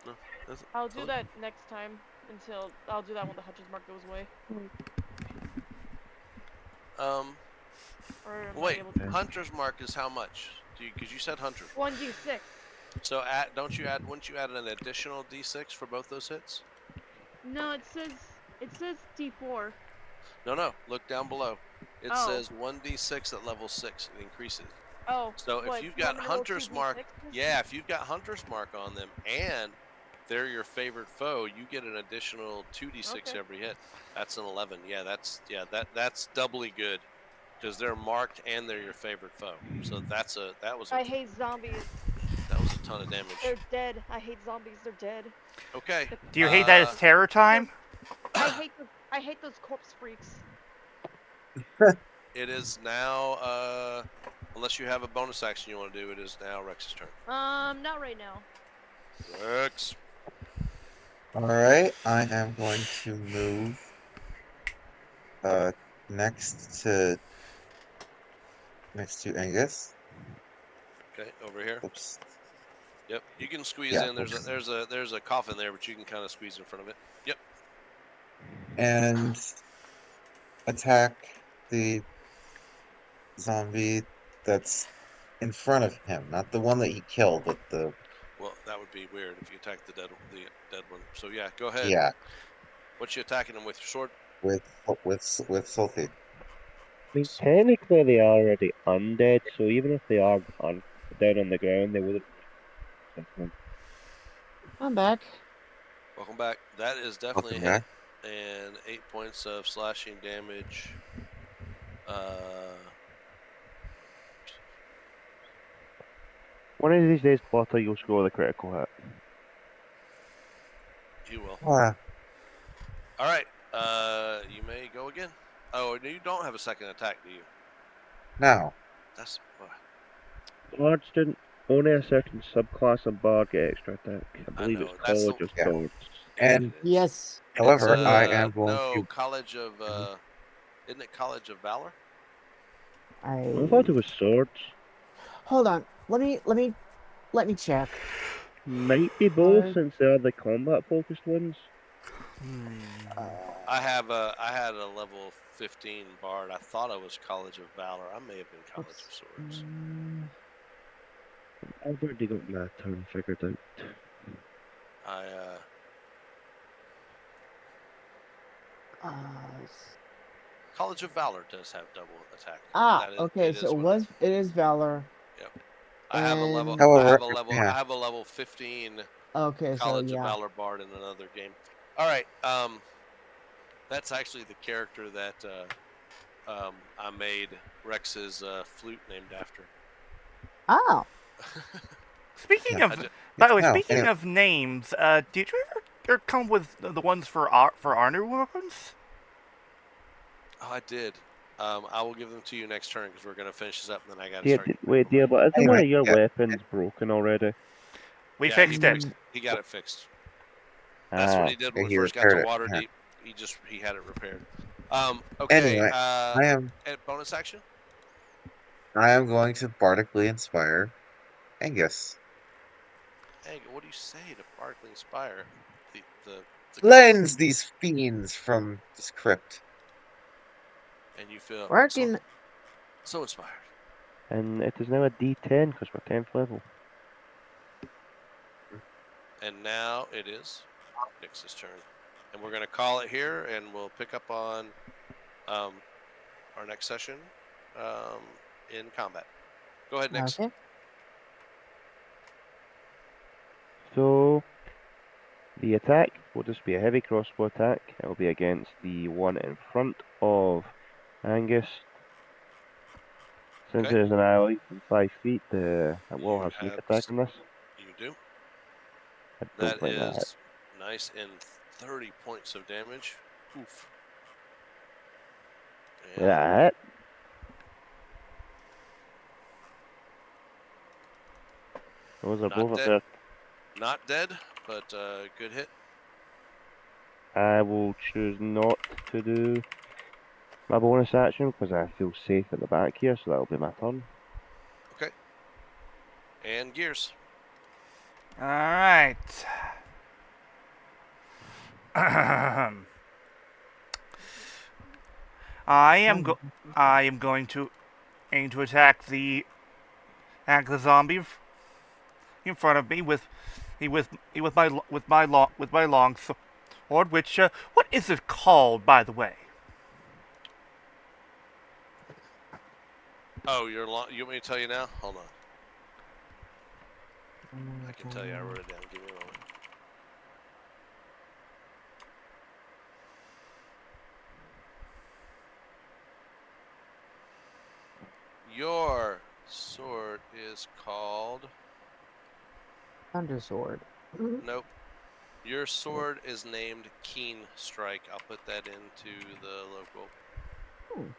No, I'll do that next time. I'll do that when the hunter's mark goes away. Or am I Wait. able to? Hunter's mark is how much? Because you said hunter's mark. 1d6. So wouldn't you add an additional d6 for both those hits? No, it says d4. No. Look down below. It Oh. says 1d6 at level 6. It increases. Oh. So what, if you've you want got me to roll hunter's 2d6s? mark, yeah, if you've got hunter's mark on them and they're your favorite foe, you get an additional 2d6 Okay. every hit. That's an 11. Yeah, that's doubly good because they're marked and they're your favorite foe. So that was I hate zombies. a ton of damage. They're dead. I hate zombies. They're dead. Okay. Do you hate that it's terror time? I hate those corpse freaks. It is now, unless you have a bonus action you want to do, it is now Rex's turn. Not right now. Rex. Alright, I am going to move next to Angus. Okay, over here. Oops. Yep, you can squeeze Yeah, in. There's a coffin there, but you can kind of squeeze in front of it. Yep. and attack the zombie that's in front of him, not the one that he killed, but the Well, that would be weird if you attack the dead one. So yeah, go ahead. yeah What you attacking him with? Your sword? with Sulfy. I mean, technically they are already undead, so even if they are dead on the ground, they wouldn't. I'm back. Welcome back. That is definitely a Welcome hit. back. And 8 points of slashing damage. One of these days, Flutter, you'll score the critical hit. You will. Ah, All right. You may go again. Oh, you don't have a second attack, do you? now That's. Bards didn't. Only a certain subclass of Bard get extra attack. I believe know, it's that's College of yeah. Swords. Yeah, And it is. Yes. however, It's, I am going no, to College of. Isn't it College of Valor? I thought it was Swords. Hold on. Let me check. Might be both, since they are the combat focused ones. I had a level 15 Bard. I thought I was College of Valor. I may have been College of Swords. I've already got my turn figured out. College of Valor does have double attack. Okay. It So is it is Valor. Yep. I have a level. And- However, I have a level 15 Okay. College So of yeah. Valor Bard in another game. All right. That's actually the character that I made Rex's flute named after. Oh. Speaking Yeah. of, by the way, No, speaking anyway. of names, did you ever come with the ones for anew weapons? Oh, I did. I will give them to you next turn because we're gonna finish this up, and then I gotta Dear, start. getting wait, back on but isn't Anyway, one of your yeah. weapons broken already? We Yeah, fixed it. He got it fixed. That's what he did when we he first got to repaired it, yeah. Waterdeep. He had it repaired. Okay. Anyway, At bonus action. I am going to bardically inspire Angus. Hey, what do you say to Barkley Inspire? The Cleanse these fiends from this crypt. and you feel Working. so inspired. And it is now a D10 because we're 10th level. And now it is Nix's turn, and we're gonna call it here, and we'll pick up on our next session in combat. Go ahead, Nix. Okay. So, the attack will just be a heavy crossbow attack. It will be against the one in front of Angus. Since Okay. it is an ally from 5 feet, it will You have sneak have attack on this. You do. I don't That think that hit. is nice, and 30 points of damage. Oof. Did that hit? Those are Not both dead. up there. Not dead, but good hit. I will choose not to do my bonus action because I feel safe at the back here, so that'll be my turn. Okay. And Gears. All right. I am going to aim to attack the zombie in front of me with my long sword. Which what is it called, by the way? Oh, you want me to tell you now? Hold on. I can tell you. I wrote it down. Give me a moment. Your sword is called. Thunder Sword. Nope. Your sword is named Keen Strike. I'll put that into the local.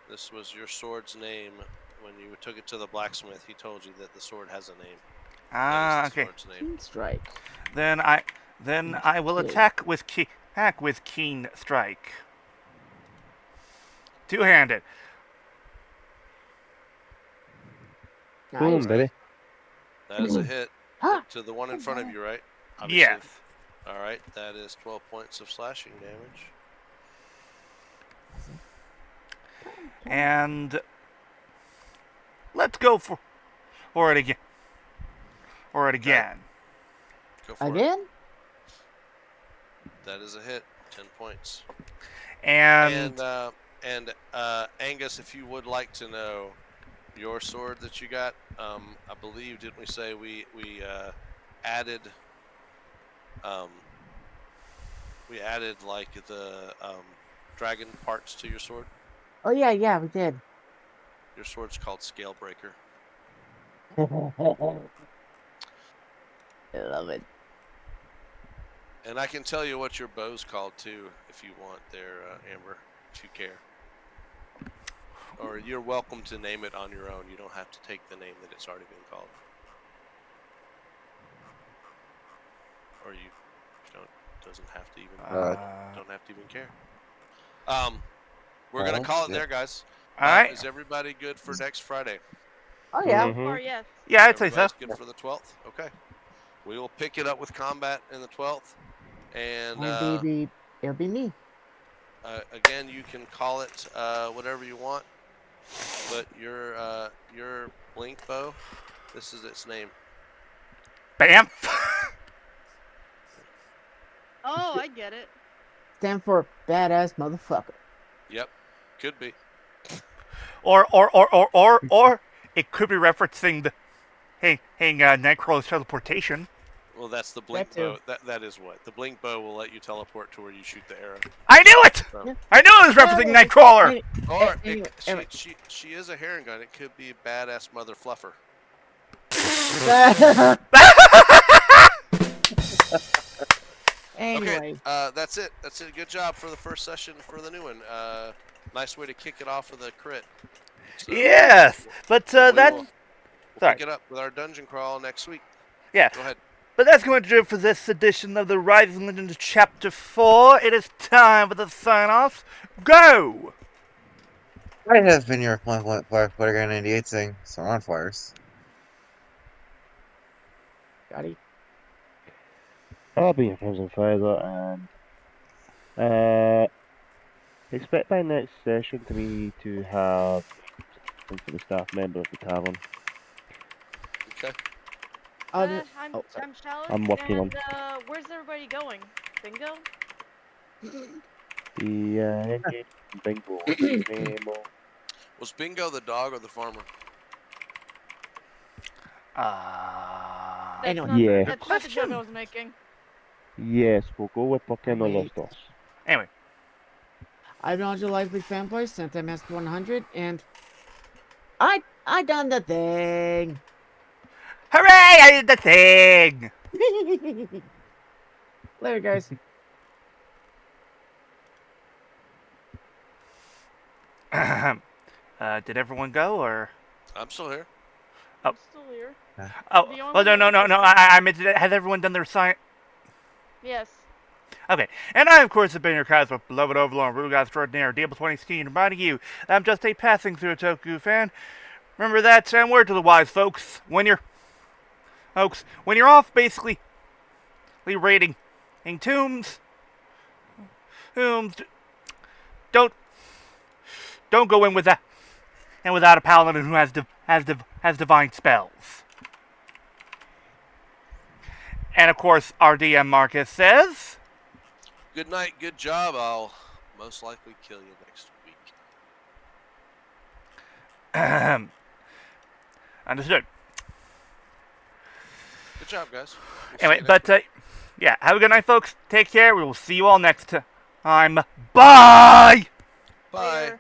This was your sword's name when you took it to the blacksmith. He told you that the sword has a name. Ah, That is the okay. sword's name. Keen Strike. Then I will attack with Keen Strike. Two-handed. Boom, Nice. baby. That is a hit. To the one in front of you, right? Yes. All right, that is 12 points of slashing damage. And let's go for it again. Or it again. Go for it. Again? That is a hit. 10 points. And Angus, if you would like to know your sword that you got, I believe, didn't we say we added like the dragon parts to your sword? Oh yeah, we did. Your sword's called Scalebreaker. I love it. And I can tell you what your bow's called too, if you want there, Amber, if you care. Or you're welcome to name it on your own. You don't have to take the name that it's already been called. Or you doesn't have to even don't have to even care. We're gonna call it there, guys. all right. Is everybody good for next Friday? Oh yeah. Mhm. Or yes. Yeah, I'd say so. Everybody's good for the 12th? Okay. We will pick it up with combat in the 12th. And It'll be me. again, you can call it whatever you want. But your blink bow, this is its name. Bam. Oh, I get it. Stand for badass motherfucker. Yep, could be. or it could be referencing the Nightcrawler's teleportation. Well, that's the blink That too. bow. That is what the blink bow will let you teleport to where you shoot the arrow. I knew it. So. I knew it was referencing Nightcrawler. Or Anyway, she is a herring gun. It could be badass mother fluffer. Anyway. Okay, that's it. That's it. Good job for the first session for the new one. Nice way to kick it off with a crit. So Yes, but we'll sorry. pick it up with our dungeon crawl next week. Yeah. Go ahead. But that's going to do it for this edition of the Rising Legends Chapter 4. It is time for the sign-offs. Go! I have been your Player 98 saying, so on fires. Scotty. I'll be your Crimson Feather, and expect by next session to me to have something for the staff member of the tavern. Okay. Oh, I'm sorry. Chalice. I'm working on- Where's everybody going? Bingo? The bingo. Nemo. Was Bingo the dog or the farmer? That's Anyway. not, Yeah. That's not the joke I was making. Yes, we'll go with Pokémon Wait. Lostos. Anyway. I've been on your lively fanboy, Sentaifan 100, and I done the thing. Hooray! I did the thing! Later, guys. Did everyone go, or? I'm still here. I'm still here. Oh, The well, only no. one- I meant, has everyone done their sign? Yes. Okay, and I, of course, have been your Kaiser, beloved Overlord, Rude God Extraordinaire, DLBot 2016, reminding you that I'm just a passing through Toku fan. Remember that, and word to the wise folks, when you're off, basically, raiding tombs, don't go in with that, and without a paladin who has divine spells. And of course, our DM Markus says, Good night. Good job. I'll most likely kill you next week. Understood. Good job, guys. We'll see Anyway, you next but yeah, have a good night, folks. Take care. We will see you all next time. Bye. week. Bye. Later.